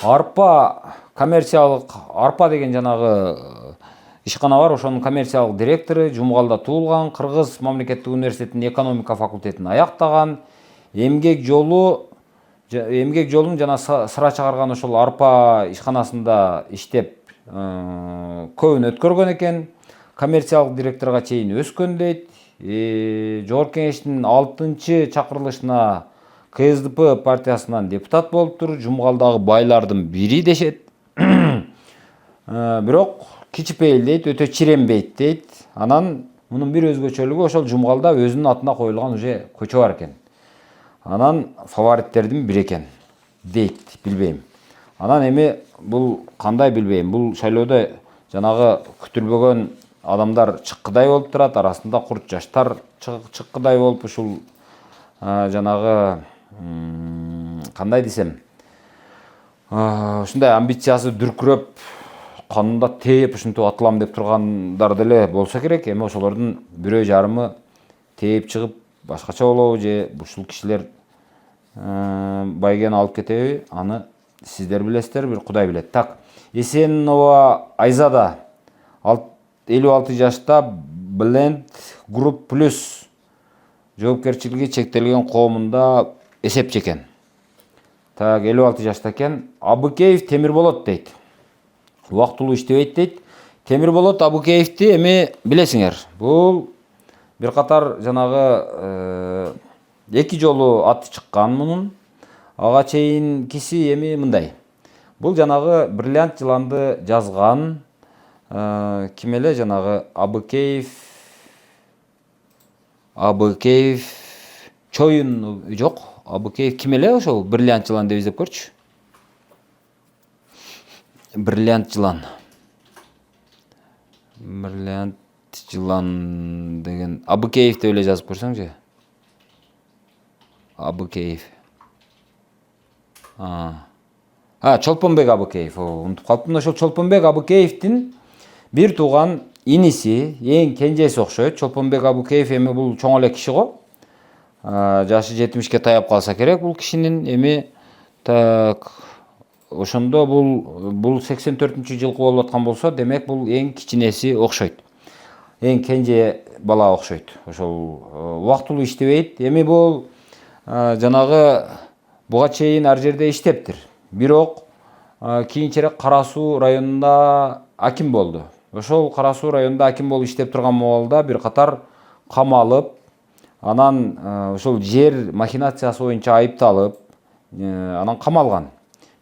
Арпа коммерциялык, Арпа деген жанагы ишкана бар, ошонун коммерциялык директору, Жумгалда туулган, Кыргыз мамлекеттик университетинин экономика факультетин аяктаган. Эмгек жолун жана сыра чыгарган ошол Арпа ишканасында иштеп көбүн өткөргөн экен. Коммерциялык директорго чейин өскөн дейт. Жогорку кеңештин 6-чы чакырылышына КСДП партиясынан депутат болуптур. Жумгалдагы байлардын бири дешет. Бирок кичипейил дейт, өтө чиренбейт дейт. Анан мунун бир өзгөчөлүгү ошол Жумгалда өзүнүн атына коюлган уже көчө бар экен. Анан фавориттердин бири экен дейт, билбейм. Анан эми бул кандай билбейм. Бул шайлоодо жанагы күтүлбөгөн адамдар чыккыдай болуп турат, арасында курт жаштар чыккыдай болуп, ушул жанагы кандай десем, ушундай амбициясы дүркүрөп, канында тээп ушинтип атылам деп тургандар деле болсо керек. Эми ошолордун бирөө жарымы тээп чыгып башкача болобу же ушул кишилер байгени алып кетеби, аны сиздер билесиздер, бир Кудай билет. Так, Эсенова Айзада 56 жашта, Blend Group Plus жоопкерчилиги чектелген коомунда эсепчи экен. Так, 56 жашта экен. Абыкеев Темирболот дейт. Убактылуу иштебейт дейт. Темирболот Абыкеевди эми билесиңер. Бул бир катар жанагы 2 жолу аты чыккан мунун. Ага чейин киси эми мындай. Бул жанагы Бриллиант жыланды жазган ким эле жанагы Абыкеев чоюн жок. Абыкеев ким эле ошол Бриллиант жылан деп издеп көрчү. Бриллиант жылан деген Абыкеев деп эле жазып көрсөң же. Абыкеев. Чолпонбек Абыкеев. Унутуп калыптым. Ошол Чолпонбек Абыкеевдин бир тууган иниси, эң кенжеси окшойт. Чолпонбек Абыкеев эми бул чоң эле киши го. Жашы 70ке таяп калса керек бул кишинин. Эми так ошондо бул 84-жылкы болуп аткан болсо, демек бул эң кичинеси окшойт. Эң кенже бала окшойт. Ошол убактылуу иштебейт. Эми бул жанагы буга чейин ар жерде иштептир. Бирок кийинчерээк Кара Суу районунда аким болду. Ошол Кара Суу районунда аким болуп иштеп турган маалда бир катар камалып, анан ошол жер махинациясы боюнча айыпталып, анан камалган.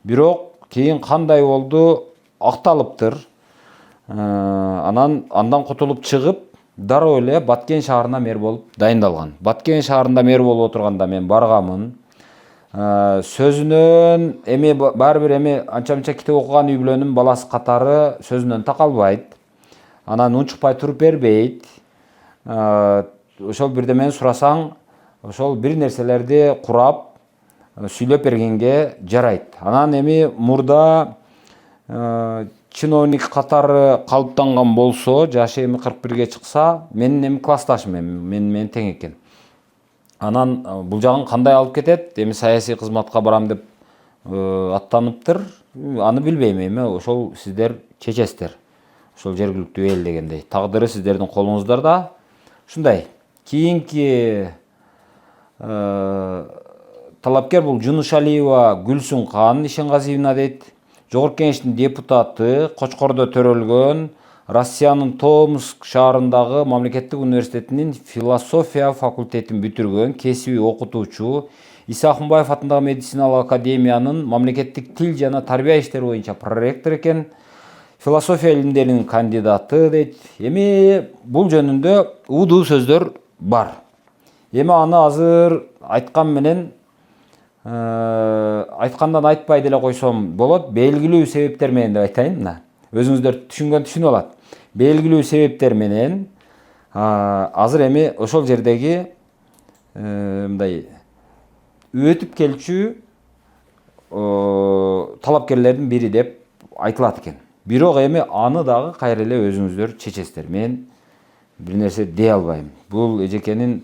Бирок кийин кандай болду акталыптыр. Андан кутулуп чыгып, дароо эле Баткен шаарына мэр болуп дайындалган. Баткен шаарында мэр болуп отурганда мен барганмын. Сөзүнөн эми баары бир эми анча-мынча китеп окуган үй бүлөнүн баласы катары сөзүнөн такалбайт. Анан унчукпай туруп бербейт. Ошол бирдемени сурасаң, ошол бир нерселерди курап сүйлөп бергенге жарайт. Анан эми мурда чиновник катары калыптанган болсо, жашы эми 41ге чыкса, менин эми классташым менен тең экен. Анан бул жагын кандай алып кетет? Эми саясий кызматка барам деп аттаныптыр. Аны билбейм, эми ошол сиздер чечесиздер. Ошол жергиликтүү эл дегендей. Тагдыры сиздердин колуңуздарда. Ушундай. Кийинки талапкер бул Жунушалиева Гүлсүн Кан Ишенғазиевна дейт. Жогорку кеңештин депутаты, Кочкордо төрөлгөн, Россиянын Томск шаарындагы мамлекеттик университетинин философия факультетин бүтүргөн, кесиби окутуучу, Иса Акунбаев атындагы медициналык академиянын мамлекеттик тил жана тарбия иштери боюнча проректор экен. Философия илимдеринин кандидаты дейт. Эми бул жөнүндө удуу сөздөр бар. Эми аны азыр айткан менен айткандан айтпай деле койсом болот. Белгилүү себептер менен деп айтайын мына. Өзүңүздөр түшүнүп алат. Белгилүү себептер менен азыр эми ошол жердеги мындай өтүп келчү талапкерлердин бири деп айтылат экен. Бирок эми аны дагы кайра эле өзүңүздөр чечесиздер. Мен бир нерсе дей албайм. Бул эжекенин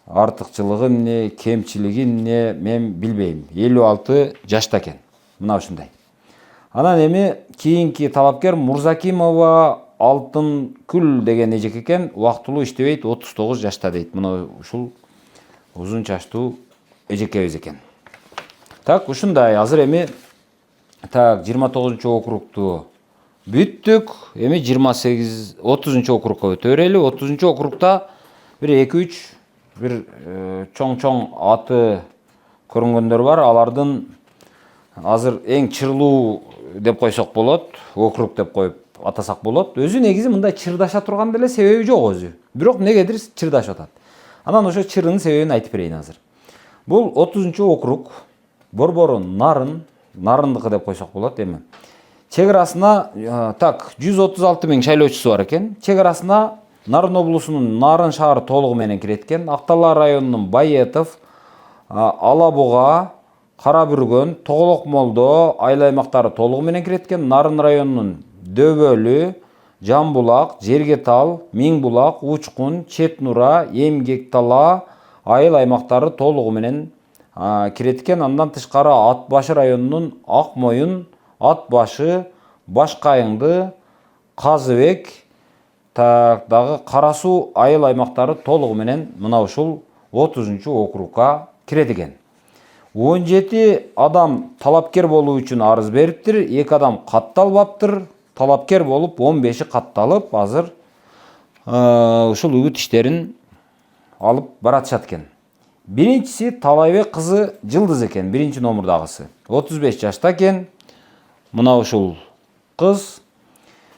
артыкчылыгы эмне, кемчилиги эмне мен билбейм. 56 жашта экен. Мына ушундай. Анан эми кийинки талапкер Мурзакимова Алтынгүл деген эжеке экен. Убактылуу иштебейт, 39 жашта дейт. Мына ушул узун чачтуу эжекебиз экен. Так, ушундай. Азыр эми 29-округту бүттүк. Эми 30 округка өтө берели. 30 округта бир 2-3 бир чоң аты көрүнгөндөр бар. Алардын азыр эң чырлуу деп койсок болот, округ деп коюп атасак болот. Өзү негизи мындай чырдаша турган деле себеби жок өзү. Бирок эмнегедир чырдашып атат. Анан ошо чырынын себебин айтып берейин азыр. Бул 30 округ Борбору Нарындыкы деп койсок болот эми. Чек арасына 136 миң шайлоочусу бар экен. Чек арасына Нарын облусунун Нарын шаары толугу менен кирет экен. Актала районунун Байетов, Алабуга, Карабүргөн, Тоголок Молдо айыл аймактары толугу менен кирет экен. Нарын районунун Дөбөлү, Жамбулак, Жергетал, Миңбулак, Учкун, Чет Нура, Эмгектала айыл аймактары толугу менен кирет экен. Андан тышкары Ат башы районунун Ак Моюн, Ат башы, Башкайыңды, Казыбек дагы Кара Суу айыл аймактары толугу менен мына ушул 30 округга кирет экен. 17 адам талапкер болуу үчүн арыз бериптир, 2 адам катталбаптыр. Талапкер болуп 15-и катталып, азыр ушул үгүт иштерин алып баратышат экен. Биринчиси Талайбек кызы Жылдыз экен, биринчи номурдагысы. 35 жашта экен. Мына ушул кыз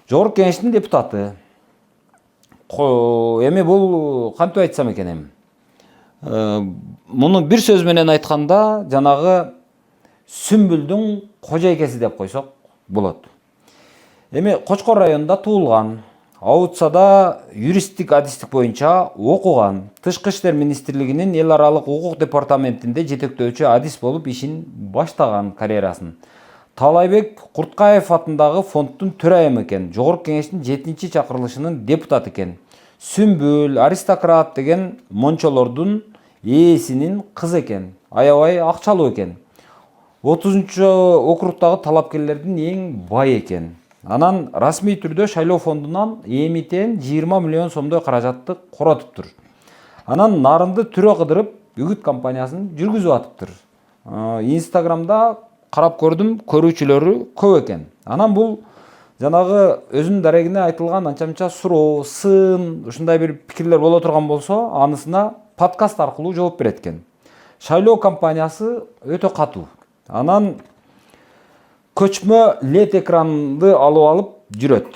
Жогорку Кеңештин депутаты. Эми бул кантип айтсам экен эми? Муну бир сөз менен айтканда, жанагы Сүмбүлдүн кожойкеси деп койсок болот. Эми Кочкор районунда туулган, Аутсада юристтик адистик боюнча окуган, Тышкы иштер министрлигинин эл аралык укук департаментинде жетектөөчү адис болуп ишин баштаган карьерасын. Талайбек Курткаев атындагы фонддун төрайымы экен. Жогорку Кеңештин 7-чакырылышынын депутаты экен. Сүмбүл, аристократ деген мончолордун ээсинин кызы экен. Аябай акчалуу экен. 30-округтагы талапкерлердин эң бай экен. Анан расмий түрдө шайлоо фондунан эмитен 20 миллион сомдой каражатты коротуптур. Анан Нарынды түрө кыдырып, үгүт кампаниясын жүргүзүп атыптыр. Инстаграмда карап көрдүм, көрүүчүлөрү көп экен. Анан бул жанагы өзүнүн дарегине айтылган анча-мынча суроо, сын, ушундай бир пикирлер боло турган болсо, анысына подкаст аркылуу жооп берет экен. Шайлоо кампаниясы өтө катуу. Анан көчмө LED экранды алып жүрөт.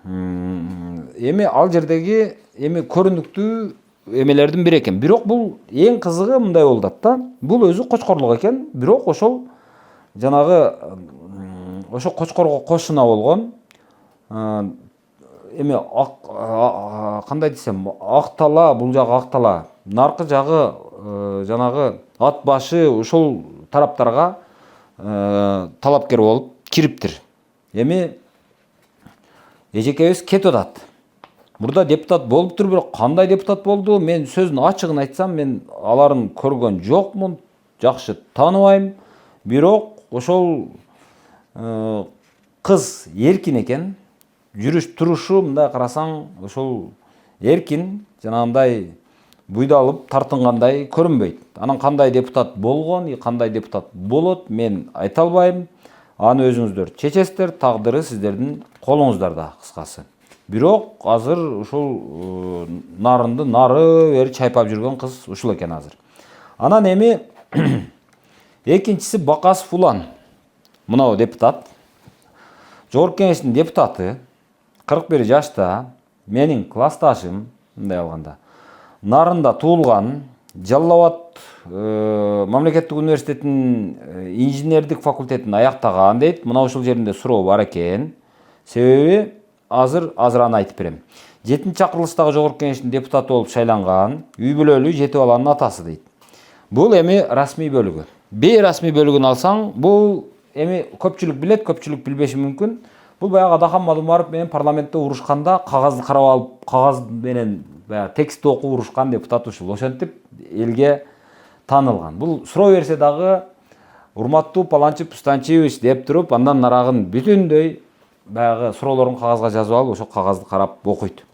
Эми ал жердеги көрүнүктүү эмелердин бири экен. Бирок бул эң кызыгы мындай болуп атат да. Бул өзү Кочкорлук экен, бирок ошол жанагы ошо Кочкорго кошуна болгон кандай десем, Актала, бул жагы Актала, наркы жагы жанагы Ат башы ушул тараптарга талапкер болуп кириптир. Эми эжекебиз кетип атат. Мурда депутат болуптур, бирок кандай депутат болду? Мен сөздүн ачыгын айтсам, мен аларын көргөн жокмун, жакшы тааныбайм. Бирок ошол кыз эркин экен. Жүрүш турушу мындай карасаң, ошол эркин, жанагындай буйдалып тартынгандай көрүнбөйт. Анан кандай депутат болгон, кандай депутат болот, мен айта албайм. Аны өзүңүздөр чечесиздер, тагдыры сиздердин колуңуздарда, кыскасы. Бирок азыр ушул Нарынды нары бери чайпап жүргөн кыз ушул экен азыр. Анан эми Экинчиси Бакасов Улан. Мынау депутат. Жогорку кеңештин депутаты. 41 жашта. Менин классташым, мындай алганда. Нарында туулган. Жалал Абад мамлекеттик университетинин инженердик факультетин аяктаган дейт. Мына ушул жеринде суроо бар экен. Себеби азыр аны айтып берем. 7-чакырылыштагы жогорку кеңештин депутаты болуп шайланган. Үй бүлөлүү 7 баланын атасы дейт. Бул эми расмий бөлүгү. Бейрасмий бөлүгүн алсаң, бул эми көпчүлүк билет, көпчүлүк билбеши мүмкүн. Бул баягы Адахан Мадумаров менен парламентте урушканда кагазды карап алып, кагаз менен баягы текстти окуп урушкан депутат ушул. Ошентип элге таанылган. Бул суроо берсе дагы урматтуу Паланчы Пустанчиевич деп туруп, андан нарагын бүтүндөй баягы суроолорун кагазга жазып алып, ошо кагазды карап окуйт.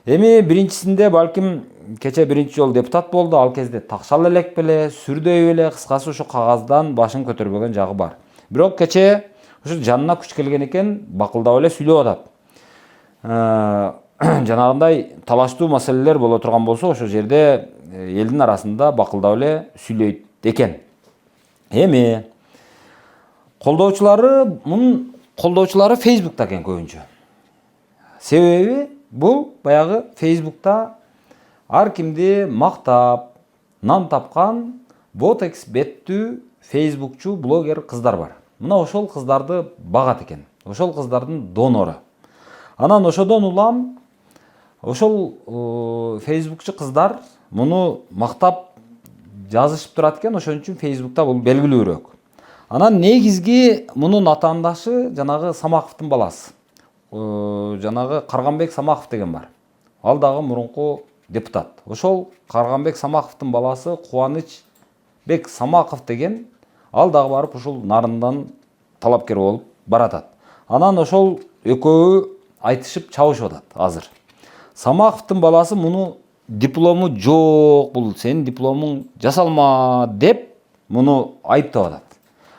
Эми биринчисинде балким кече биринчи жолу депутат болду, ал кезде такшал элек беле, сүрдөй эле, кыскасы ушу кагаздан башын көтөрбөгөн жагы бар. Бирок кече ушу жанына күч келген экен, бакылдап эле сүйлөп атат. Жанагындай талаштуу маселелер боло турган болсо, ошол жерде элдин арасында бакылдап эле сүйлөйт экен. Эми колдоочулары Фейсбукта экен көбүнчө. Себеби бул баягы Фейсбукта ар кимди мактап, нан тапкан ботекс беттүү фейсбукчу блогер кыздар бар. Мына ошол кыздарды багат экен. Ошол кыздардын донору. Анан ошодон улам ошол фейсбукчу кыздар муну мактап жазышып турат экен, ошон үчүн Фейсбукта бул белгилүүрөөк. Анан негизги мунун атаандашы жанагы Самаковдун баласы. Жанагы Карганбек Самаков деген бар. Ал дагы мурунку депутат. Ошол Карганбек Самаковдун баласы Кубанычбек Самаков деген, ал дагы барып ушул нарындан талапкер болуп баратат. Анан ошол экөө айтышып чабышып атат азыр. Самаковдун баласы муну диплому жок, бул сенин дипломуң жасалма деп муну айыптап атат.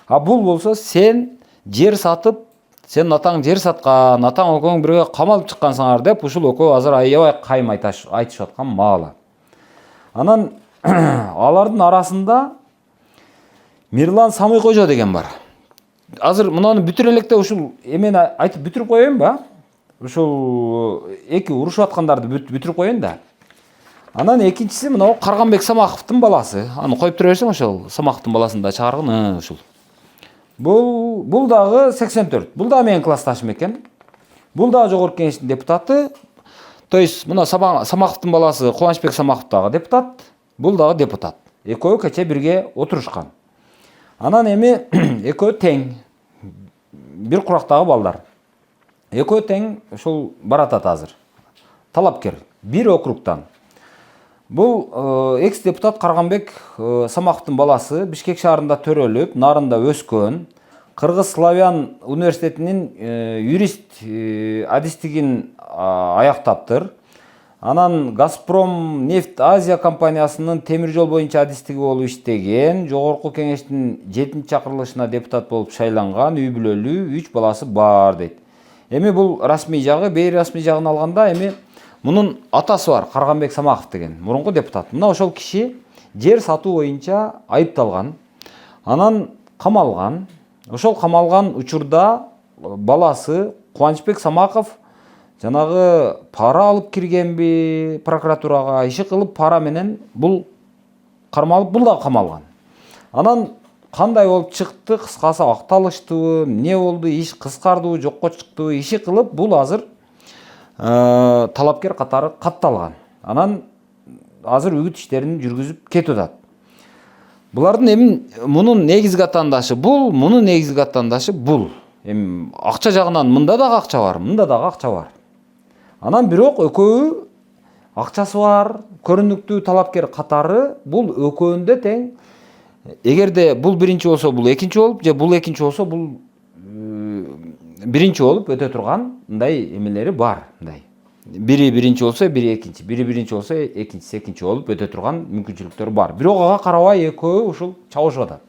А бул болсо сен жер сатып, сен атаң жер саткан, атаң экөөң бирге камалып чыккансыңар деп ушул экөө азыр аябай кайым айтышып аткан маалы. Анан алардын арасында Мирлан Самыйкожо деген бар. Азыр мунаны бүтүр электе ушул эмени айтып бүтүрүп коеюн ба? Ушул эки урушуп аткандарды бүтүрүп коеюн да. Анан экинчиси мына Карганбек Самаковдун баласы. Аны коюп тура берсең, ошол Самаковдун баласын да чыгаргын ушул. Бул дагы 84. Бул да менин классташым экен. Бул да жогорку кеңештин депутаты. То есть мына Самаковдун баласы Кубанычбек Самаков дагы депутат, бул дагы депутат. Экөө кече бирге отурушкан. Анан эми экөө тең. Бир курактагы балдар. Экөө тең ушул баратат азыр. Талапкер бир округтан. Бул экс-депутат Карганбек Самаковдун баласы Бишкек шаарында төрөлүп, нарында өскөн, Кыргыз Славян университетинин юрист адистигин аяктаптыр. Анан Газпром нефть Азия компаниясынын темир жол боюнча адистиги болуп иштеген, жогорку кеңештин 7-чакырылышына депутат болуп шайланган, үй бүлөлүү 3 баласы бар дейт. Эми бул расмий жагы, бейрасмий жагын алганда эми мунун атасы бар, Карганбек Самаков деген, мурунку депутат. Мына ошол киши жер сатуу боюнча айыпталган. Анан камалган. Ошол камалган учурда баласы Кубанычбек Самаков жанагы пара алып киргенби прокуратурага, иши кылып пара менен бул кармалып, бул да камалган. Анан кандай болуп чыкты, кыскасы акталыштыбы, эмне болду, иш кыскардыбы, жокко чыктыбы, иши кылып бул азыр талапкер катары катталган. Анан азыр үгүт иштерин жүргүзүп кетип атат. Булардын эми мунун негизги атаандашы бул, мунун негизги атаандашы бул. Эми акча жагынан мында дагы акча бар, мында дагы акча бар. Анан бирок экөө акчасы бар, көрүнүктүү талапкер катары бул экөөндө тең. Эгерде бул биринчи болсо, бул экинчи болуп, же бул экинчи болсо, бул биринчи болуп өтө турган мындай эмелери бар, мындай. Бири биринчи болсо, бири экинчи, бири биринчи болсо, экинчиси экинчи болуп өтө турган мүмкүнчүлүктөр бар. Бирок ага карабай экөө ушул чабышып атат.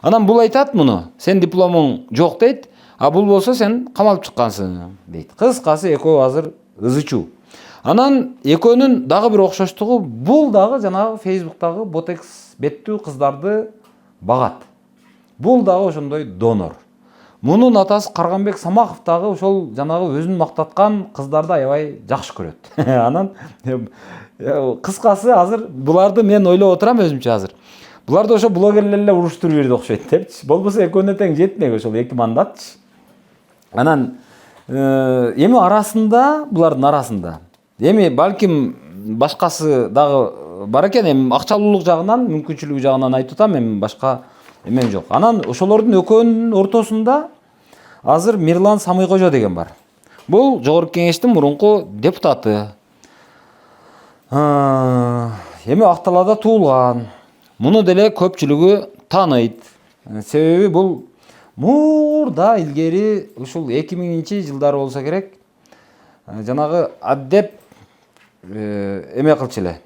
Анан бул айтат муну, сен дипломуң жок дейт, а бул болсо сен камалып чыккансың дейт. Кыскасы экөө азыр ызычуу. Анан экөөнүн дагы бир окшоштугу, бул дагы жанагы Facebooктагы ботекс беттүү кыздарды багат. Бул дагы ошондой донор. Мунун атасы Карганбек Самахов дагы ошол жанагы өзүн мактаткан кыздарды аябай жакшы көрөт. Анан кыскасы азыр буларды мен ойлоп отурам өзүмчө азыр. Буларды ошо блогерлер эле уруштуруп берди окшойт депчи. Болбосо экөөнө тең жетмек ошол 2 мандатчы. Анан эми арасында, булардын арасында эми балким башкасы дагы бар экен, эми акчалуулук жагынан, мүмкүнчүлүгү жагынан айтып атам, эми башка эмем жок. Анан ошолордун экөөнүн ортосунда азыр Мирлан Самыйкожо деген бар. Бул Жогорку Кеңештин мурунку депутаты. Эми Ак Талаада туулган. Муну деле көпчүлүгү тааныйт. Себеби бул мурда илгери ушул 2000-жылдары болсо керек, жанагы аддеп эме кылчу эле.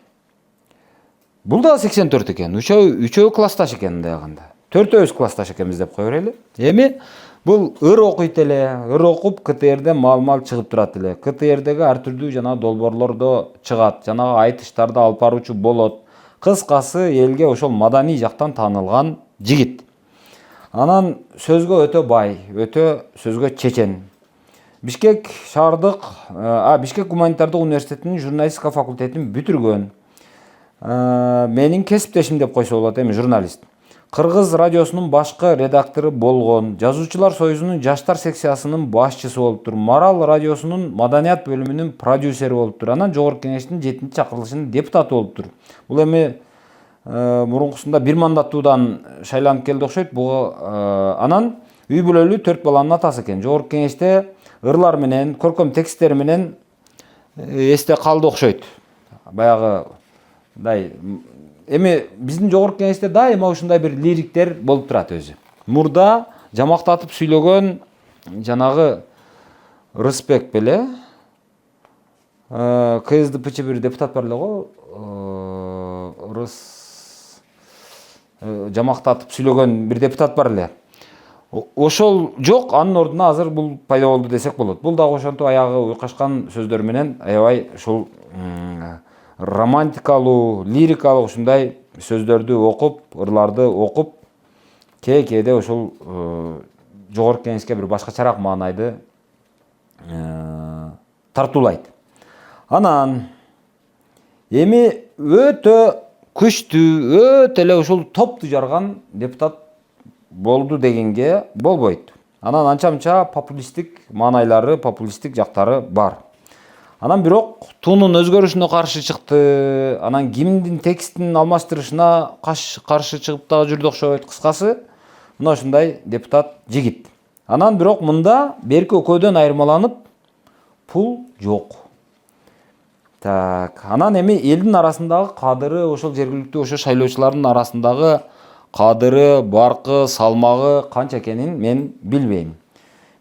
Бул да 84 экен. Үчөө классташ экен мындай аганда. Төртөөбүз классташ экенбиз деп кое берели. Эми бул ыр окуйт эле, ыр окуп КТРден маалымат чыгып турат эле. КТРдеги ар түрдүү жана долбоорлордо чыгат, жанагы айтыштарды алып баруучу болот. Кыскасы элге ошол маданий жактан таанылган жигит. Анан сөзгө өтө бай, өтө сөзгө чечен. Бишкек шаардык, Бишкек гуманитардык университетинин журналистика факультетин бүтүргөн. Менин кесиптешим деп койсо болот, эми журналист. Кыргыз радиосунун башкы редактору болгон, Жазуучулар союзунун жаштар секциясынын башчысы болуптур, Марал радиосунун маданият бөлүмүнүн продюсери болуптур. Анан Жогорку Кеңештин 7-чакырылышынын депутаты болуптур. Бул эми мурункусунда 1 мандаттуудан шайланып келди окшойт. Анан үй бүлөлүү 4 баланын атасы экен. Жогорку Кеңеште ырлар менен, көркөм тексттери менен эсте калды окшойт. Баягы эми биздин Жогорку Кеңеште дайыма ушундай бир лириктер болуп турат өзү. Мурда жамактатып сүйлөгөн жанагы Рысбек беле, КСДПчи бир депутат бар эле го, жамактатып сүйлөгөн бир депутат бар эле. Ошол жок, анын ордуна азыр бул пайда болду десек болот. Бул дагы ошентип аягы уйкашкан сөздөр менен аябай ушул романтикалуу, лирикалык ушундай сөздөрдү окуп, ырларды окуп, кээде ушул Жогорку Кеңешке бир башкачараак маанайды тартуулайт. Анан эми өтө күчтүү, өтө эле ушул топту жарган депутат болду дегенге болбойт. Анан анча-мынча популисттик маанайлары, популисттик жактары бар. Анан бирок туунун өзгөрүшүнө каршы чыкты. Анан гимндин текстин алмаштырышына каршы чыгып дагы жүрдү окшойт. Кыскасы, мына ушундай депутат жигит. Анан бирок мында берки экөөдөн айырмаланып пул жок. Анан эми элдин арасындагы кадыры, ошол жергиликтүү ошо шайлоочулардын арасындагы кадыры, баркы, салмагы канча экенин мен билбейм.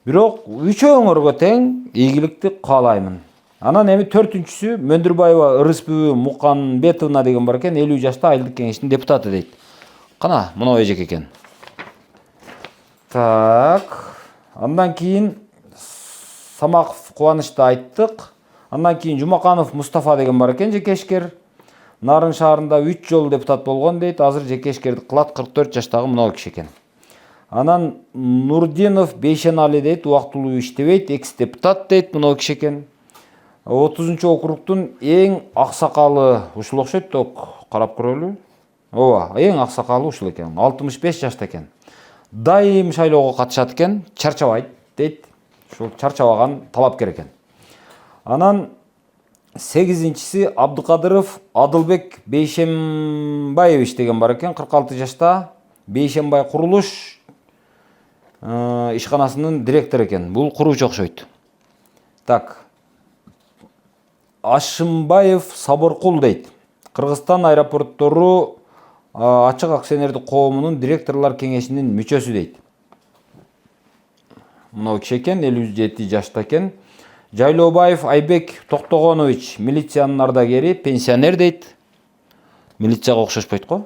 Бирок үчөөңөргө тең ийгиликти каалаймын. Анан эми 4-үнчүсү Мөндүрбаева Ырысбү Муканбетовна деген бар экен, 50 жашта айылдык кеңештин депутаты дейт. Кана, мына эжек экен. Андан кийин Самаков Кубанычты айттык. Андан кийин Жумаканов Мустафа деген бар экен, жекешкер. Нарын шаарында 3 жолу депутат болгон дейт. Азыр жекешкерди кылат, 44 жаштагы мына киши экен. Анан Нурдинов Бейшенали дейт, убактылуу иштебейт, экс-депутат дейт, мына киши экен. 30-округтун эң аксакалы ушул окшойт, карап көрөлү. Ооба, эң аксакалы ушул экен. 65 жашта экен. Дайым шайлоого катышат экен, чарчабайт дейт. Ушул чарчабаган талапкер экен. Анан 8-инчиси Абдыкадыров Адылбек Бейшембаевич деген бар экен, 46 жашта. Бейшембай курулуш ишканасынын директору экен. Бул куруучу окшойт. Ашымбаев Сабыркул дейт. Кыргызстан аэропорттору ачык акционердик коомунун директорлор кеңешинин мүчөсү дейт. Мына киши экен, 57 жашта экен. Жайлообаев Айбек Токтогонович милициянын ардагери, пенсионер дейт. Милицияга окшошпойт го.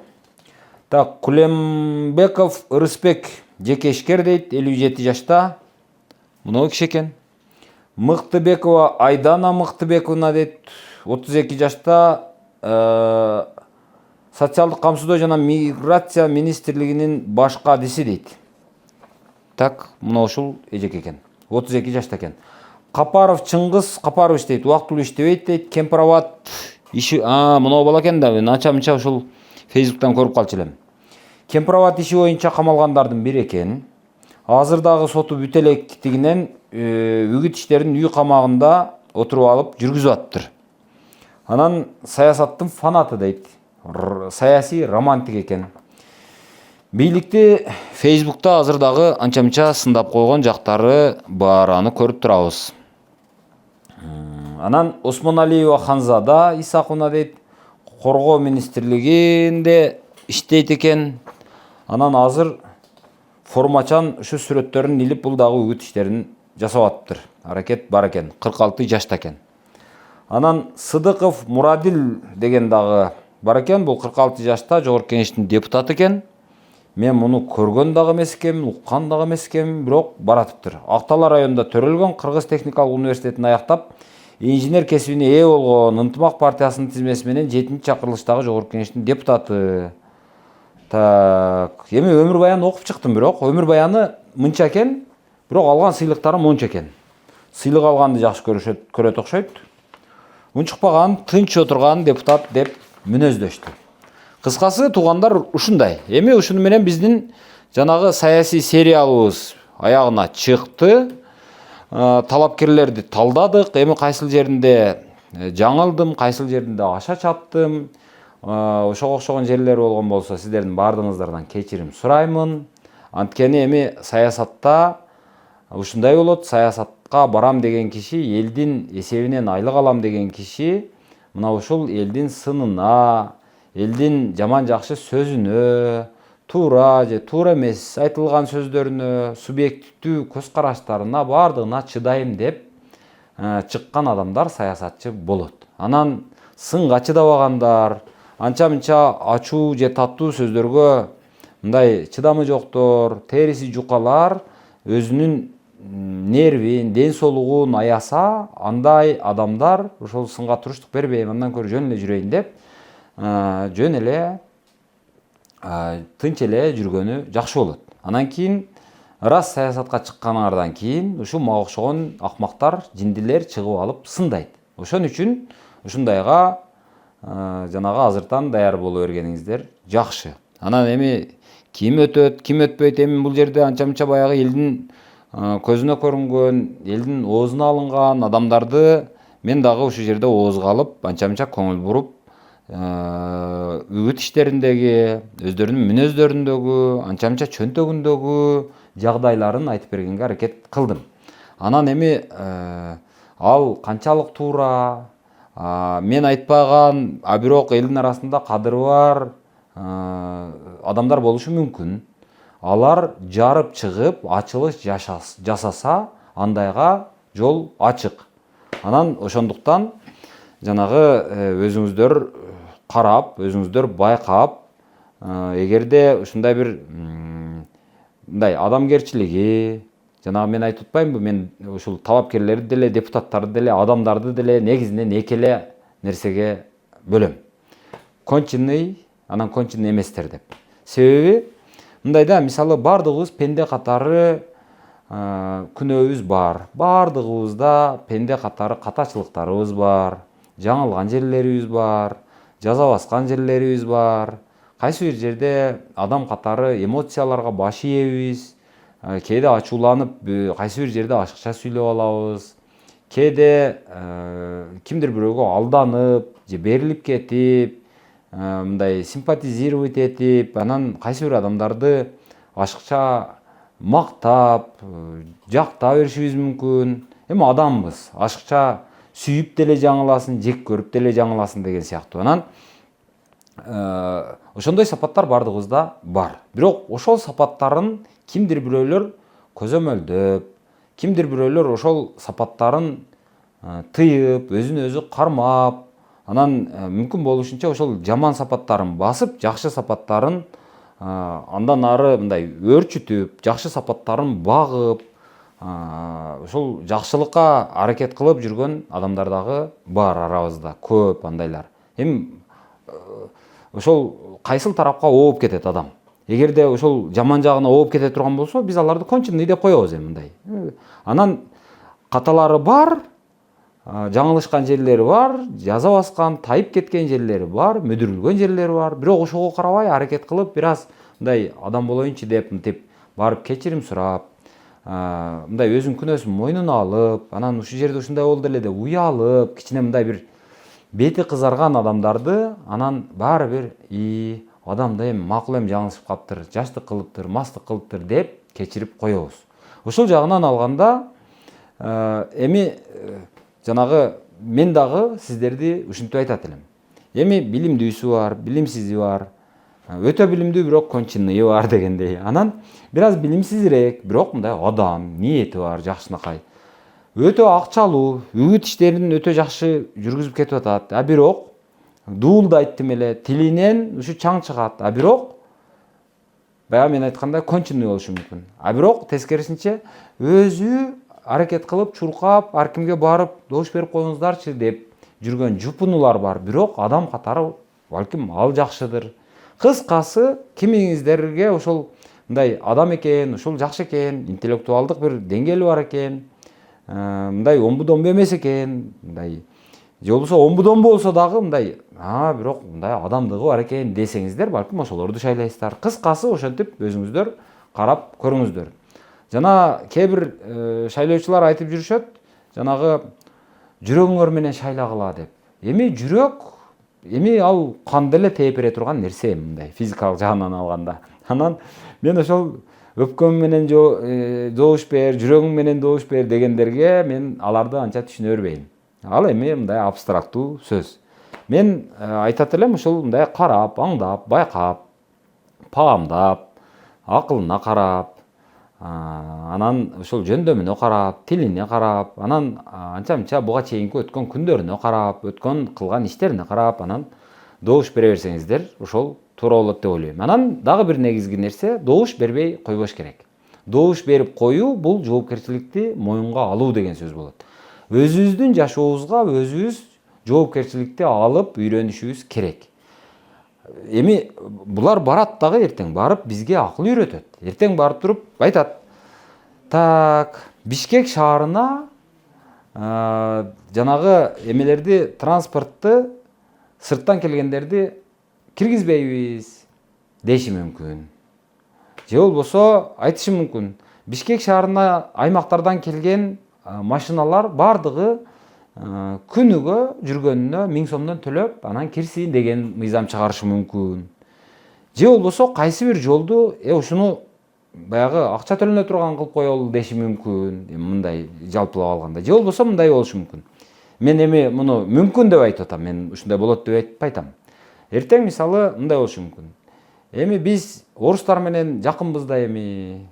Кулембеков Ырысбек жекешкер дейт, 57 жашта. Мына киши экен. Мыктыбекова Айдана Мыктыбековна дейт, 32 жашта, социалдык камсыздоо жана миграция министрлигинин баш кадиси дейт. Так, мына ушул эжеке экен. 32 жашта экен. Капаров Чыңгыз Капарович дейт, убактылуу иштебейт дейт. Кемпироват иши, мына бала экен да, нача-мыча ушул Фейсбуктан көрүп калчу элем. Кемпироват иши боюнча камалгандардын бири экен. Азыр дагы соту бүтө электигинен үгүт иштерин үй камагында отуруп алып жүргүзүп атыптыр. Анан саясаттын фанаты дейт. Саясий романтик экен. Бийликти Фейсбукта азыр дагы анча-мынча сындап койгон жактары бар, аны көрүп турабыз. Анан Осмоналиева Ханзада Исаковна дейт, коргоо министрлигинде иштейт экен. Анан азыр формачан ушу сүрөттөрүн илип бул дагы үгүт иштерин жасап атыптыр. Аракет бар экен, 46 жашта экен. Анан Сыдыков Мурадил деген дагы бар экен, бул 46 жашта жогорку кеңештин депутаты экен. Мен муну көргөн дагы эмес экенмин, уккан дагы эмес экенмин, бирок баратыптыр. Актала районунда төрөлгөн, Кыргыз техникалык университетин аяктап, инженер кесибине ээ болгон, Ынтымак партиясынын тизмеси менен 7-чакырылыштагы жогорку кеңештин депутаты. Так, эми өмүр баянын окуп чыктым, бирок өмүр баяны мынча экен, бирок алган сыйлыктары монча экен. Сыйлык алганды жакшы көрөт окшойт. Унчукпаган, тынч отурган депутат деп мүнөздөштү. Кыскасы туугандар ушундай. Эми ушуну менен биздин жанагы саясий сериалыбыз аягына чыкты. Талапкерлерди талдадык. Эми кайсыл жеринде жаңылдым, кайсыл жеринде аша чаптым. Ошого окшогон жерлер болгон болсо сиздердин баардыгыңыздардан кечирим сураймын. Анткени эми саясатта ушундай болот. Саясатка барам деген киши, элдин эсебинен айлык алам деген киши мына ушул элдин сынына, элдин жаман жакшы сөзүнө, туура же туура эмес айтылган сөздөрүнө, субъективдүү көз караштарына баардыгына чыдайм деп чыккан адамдар саясатчы болот. Анан сынга чыдабагандар, анча-мынча ачуу же таттуу сөздөргө мындай чыдамы жоктор, териси жукалар өзүнүн нервин, ден соолугун аяса, андай адамдар ошол сынга туруштук бербейм, андан көрө жөн эле жүрөйүн деп, жөн эле тынч эле жүргөнү жакшы болот. Анан кийин раз саясатка чыкканыңардан кийин ушу мага окшогон акмактар, жиндилер чыгып алып сындайт. Ошон үчүн ушундайга жанагы азыртан даяр боло бергениңиздер жакшы. Анан эми ким өтөт, ким өтпөйт, эми бул жерде анча-мынча баягы элдин көзүнө көрүнгөн, элдин оозуна алынган адамдарды мен дагы ушул жерде оозга алып, анча-мынча көңүл буруп, үгүт иштериндеги, өздөрүнүн мүнөздөрүндөгү, анча-мынча чөнтөгүндөгү жагдайларын айтып бергенге аракет кылдым. Анан эми ал канчалык туура, мен айтпаган, бирок элдин арасында кадыры бар адамдар болушу мүмкүн. Алар жарып чыгып, ачылыш жасаса, андайга жол ачык. Анан ошондуктан жанагы өзүңүздөр карап, өзүңүздөр байкап, эгерде ушундай бир мындай адамгерчилиги, жанагы мен айтып атпаймынбы, мен ушул талапкерлерди деле, депутаттарды деле, адамдарды деле негизинен эки эле нерсеге бөлөм. Конченый, анан конченый эместер деп. Себеби мындайда, мисалы, баардыгыбыз пенде катары күнөөбүз бар. Баардыгыбызда пенде катары катачылыктарыбыз бар. Жаңылган жерлерибиз бар. Жаза баскан жерлерибиз бар. Кайсы бир жерде адам катары эмоцияларга баш ийебиз. Кээде ачууланып, кайсы бир жерде ашыкча сүйлөп алабыз. Кээде кимдир бирөөгө алданып, же берилип кетип, мындай симпатизировать этип, анан кайсы бир адамдарды ашыкча мактап, жакта беришибиз мүмкүн. Эми адамбыз, ашыкча сүйүп деле жаңыласын, жек көрүп деле жаңыласын деген сыяктуу. Анан ошондой сапаттар баардыгыбызда бар. Бирок ошол сапаттарын кимдир бирөөлөр көзөмөлдөп, кимдир бирөөлөр ошол сапаттарын тыйып, өзүн өзү кармап, анан мүмкүн болушунча ошол жаман сапаттарын басып, жакшы сапаттарын андан ары мындай өрчүтүп, жакшы сапаттарын багып, ушул жакшылыкка аракет кылып жүргөн адамдар дагы бар арабызда, көп андайлар. Эми ошол кайсыл тарапка ооп кетет адам. Эгерде ошол жаман жагына ооп кете турган болсо, биз аларды конченый деп коебуз эми мындай. Анан каталары бар, жаңылышкан жерлери бар, жаза баскан, тайып кеткен жерлери бар, мүдүрүлгөн жерлери бар. Бирок ошого карабай аракет кылып, бир аз мындай адам болоюнчу деп мынтип барып кечирим сурап, мындай өзүнүн күнөөсүн мойнуна алып, анан ушул жерде ушундай болду эле деп уялып, кичине мындай бир бети кызарган адамдарды анан баары бир адам да эми макул эми жаңылышып калыптыр, жаштык кылыптыр, мастык кылыптыр деп кечирип коебуз. Ушул жагынан алганда эми жанагы мен дагы сиздерди ушинтип айтат элем. Эми билимдүүсү бар, билимсизи бар, өтө билимдүү бирок конченый бар дегендей. Анан бир аз билимсизирээк, бирок мындай адам, ниети бар, жакшынакай. Өтө акчалуу, үгүт иштерин өтө жакшы жүргүзүп кетип атат. Бирок дуулдайт тим эле, тилинен ушу чаң чыгат. Бирок баягы мен айткандай конченый болушу мүмкүн. Бирок тескерисинче өзү аракет кылып, чуркап, ар кимге барып добуш берип коюңуздарчы деп жүргөн жупунулар бар. Бирок адам катары балким ал жакшыдыр. Кыскасы, кимиңиздерге ошол мындай адам экен, ушул жакшы экен, интеллектуалдык бир деңгээли бар экен, мындай омбу-домбу эмес экен, мындай же болбосо омбу-домбу болсо дагы мындай, бирок мындай адамдыгы бар экен десеңиздер, балким ошолорду шайлайсыздар. Кыскасы, ошентип өзүңүздөр карап көрүңүздөр. Жана кээ бир шайлоочулар айтып жүрүшөт, жанагы жүрөгүңөр менен шайлагыла деп. Эми жүрөк, эми ал канды эле тээп бере турган нерсе мындай физикалык жагынан алганда. Анан мен ошол өпкөм менен добуш бер, жүрөгүң менен добуш бер дегендерге мен аларды анча түшүнө бербейм. Ал эми мындай абстрактуу сөз. Мен айтат элем ушул мындай карап, аңдап, байкап, паамдап, акылына карап, анан ушул жөндөмүнө карап, тилине карап, анан анча-мынча буга чейинки өткөн күндөрүнө карап, өткөн кылган иштерине карап, анан добуш бере берсеңиздер, ошол туура болот деп ойлойм. Анан дагы бир негизги нерсе, добуш бербей койбош керек. Добуш берип коюу бул жоопкерчиликти моюнга алуу деген сөз болот. Өзүбүздүн жашообузга өзүбүз жоопкерчиликти алып үйрөнүшүбүз керек. Эми булар барат дагы эртең барып бизге акыл үйрөтөт. Эртең барып туруп айтат: "Так, Бишкек шаарына жанагы эмелерди, транспортты, сырттан келгендерди киргизбейбиз" деши мүмкүн. Же болбосо айтышы мүмкүн: "Бишкек шаарына аймактардан келген машиналар бардыгы күнүгө жүргөнүнө 1000 сомдон төлөп, анан кирсин" деген мыйзам чыгарышы мүмкүн. Же болбосо кайсы бир жолду ушуну баягы акча төлөнө турган кылып коелу деши мүмкүн. Мындай жалпылап алганда. Же болбосо мындай болушу мүмкүн. Мен эми муну мүмкүн деп айтып атам. Мен ушундай болот деп айтпайтам. Эртең мисалы мындай болушу мүмкүн. Эми биз орустар менен жакынбыз да эми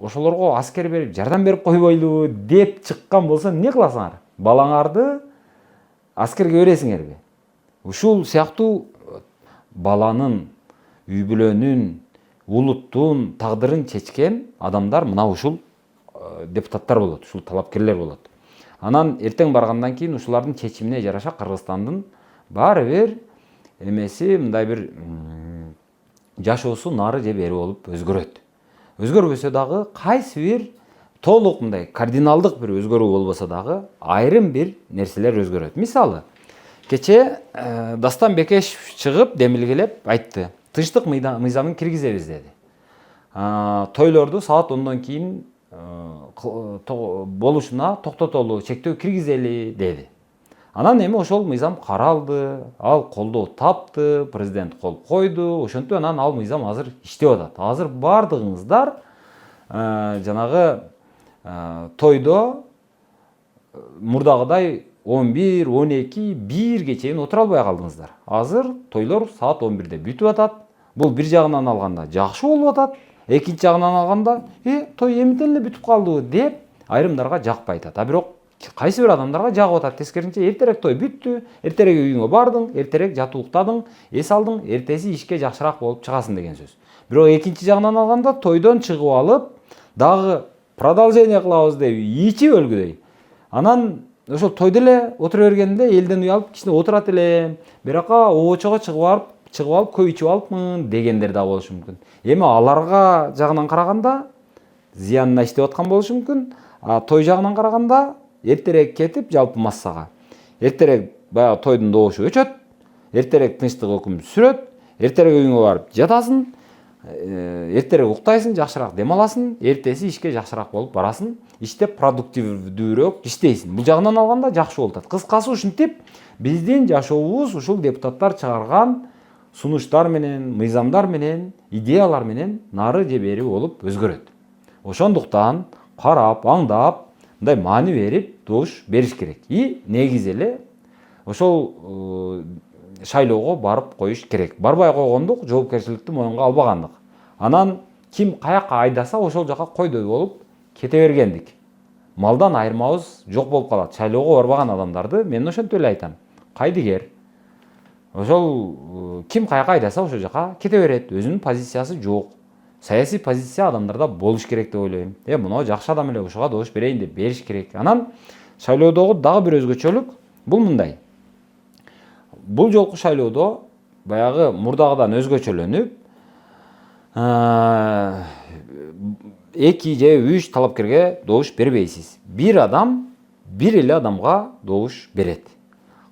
ошолорго аскер берип, жардам берип койбойлубу деп чыккан болсо эмне кыласыңар? Балаңарды аскерге бересиңерби? Ушул сыяктуу баланын, үй бүлөнүн, улуттун тагдырын чечкен адамдар мына ушул депутаттар болот, ушул талапкерлер болот. Анан эртең баргандан кийин ушулардын чечимине жараша Кыргызстандын баары бир эмеси мындай бир жашоосу нары же бери болуп өзгөрөт. Өзгөрбөсө дагы кайсы бир толук мындай кардиналдык бир өзгөрүү болбосо дагы айрым бир нерселер өзгөрөт. Мисалы, кече Дастан Бекешев чыгып демилгелеп айтты: "Тынчтык мыйзамын киргизебиз" деди. Тойлорду саат 10дон кийин болушуна токтотолу, чектөө киргизели деди. Анан эми ошол мыйзам каралды, ал колдоо тапты, президент кол койду, ошентип анан ал мыйзам азыр иштеп атат. Азыр бардыгыңыздар жанагы тойдо мурдагыдай 11, 12, 1ге чейин отура албай калдыңыздар. Азыр тойлор саат 11де бүтүп атат. Бул бир жагынан алганда жакшы болуп атат. Экинчи жагынан алганда, той эмнеден эле бүтүп калды деп айрымдарга жакпай атат. Бирок кайсы бир адамдарга жагып атат. Тескерисинче эртерээк той бүттү, эртерээк үйүңө бардың, эртерээк жатып уктадың, эс алдың, эртеси ишке жакшыраак болуп чыгасың деген сөз. Бирок экинчи жагынан алганда тойдон чыгып алып, дагы продолжение кылабыз деп ичип өлгүдөй. Анан ошол тойдо эле отура бергенде элден уялып кичине отурат элем. Биракка очого чыгып алып көп ичип алыпмын дегендер да болушу мүмкүн. Эми аларга жагынан караганда зыянына иштеп аткан болушу мүмкүн. А той жагынан караганда эртерээк кетип жалпы массага. Эртерээк баягы тойдун добушу өчөт. Эртерээк тынчтык өкүм сүрөт. Эртерээк үйүңө барып жатасың. Эртерээк уктайсың, жакшыраак дем аласың, эртеси ишке жакшыраак болуп барасың. Иштеп продуктивдүүрөөк иштейсиң. Бул жагынан алганда жакшы болуп атат. Кыскасы ушинтип биздин жашообуз ушул депутаттар чыгарган сунуштар менен, мыйзамдар менен, идеялар менен нары же бери болуп өзгөрөт. Ошондуктан карап, аңдап, мындай маани берип, добуш бериш керек. И негизи эле ошол шайлоого барып коюш керек. Барбай койгондук жоопкерчиликти моюнга албагандык. Анан ким каяка айдаса ошол жака койдой болуп кете бергендик. Малдан айырмабыз жок болуп калат. Шайлоого барбаган адамдарды мен ошентип эле айтам. Кайдыгер. Ошол ким каяка айдаса ошол жака кете берет. Өзүнүн позициясы жок. Саясий позиция адамдарда болуш керек деп ойлойм. Мына жакшы адам эле ушуга добуш берейин деп бериш керек. Анан шайлоодогу дагы бир өзгөчөлүк бул мындай. Бул жолку шайлоодо баягы мурдагыдан өзгөчөлөнүп, 2 же 3 талапкерге добуш бербейсиз. Бир адам бир эле адамга добуш берет.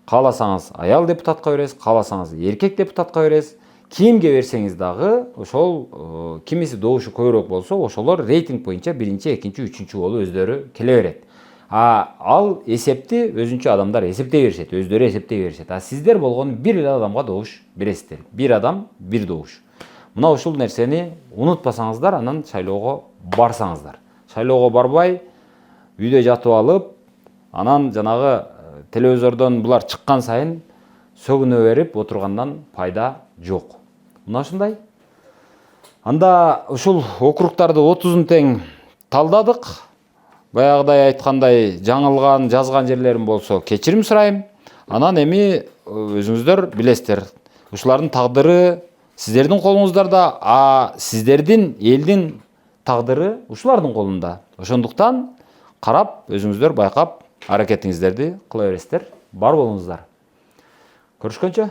Кааласаңыз аял депутатка бересиз, кааласаңыз эркек депутатка бересиз. Кимге берсеңиз дагы ошол кимиси добушу көбүрөөк болсо, ошолор рейтинг боюнча 1-чи, 2-чи, 3-чү болуп өздөрү келе берет. Ал эсепти өзүнчө адамдар эсептей беришет, өздөрү эсептей беришет. Сиздер болгону бир эле адамга добуш бересиздер. Бир адам, бир добуш. Мына ушул нерсени унутпасаңыздар, анан шайлоого барсаңыздар. Шайлоого барбай, үйдө жатып алып, анан жанагы телевизордон булар чыккан сайын сөгүнө берип отургандан пайда жок. Мына ушундай. Анда ушул округтарды 30-ун тең талдадык. Баягыдай айткандай жаңылган, жазган жерлерим болсо кечирим сурайм. Анан эми өзүңүздөр билесиздер. Ушулардын тагдыры сиздердин колуңуздарда, сиздердин элдин тагдыры ушулардын колунда. Ошондуктан карап, өзүңүздөр байкап, аракетиңиздерди кыла бересиздер. Бар болуңуздар. Көрүшкөнчө.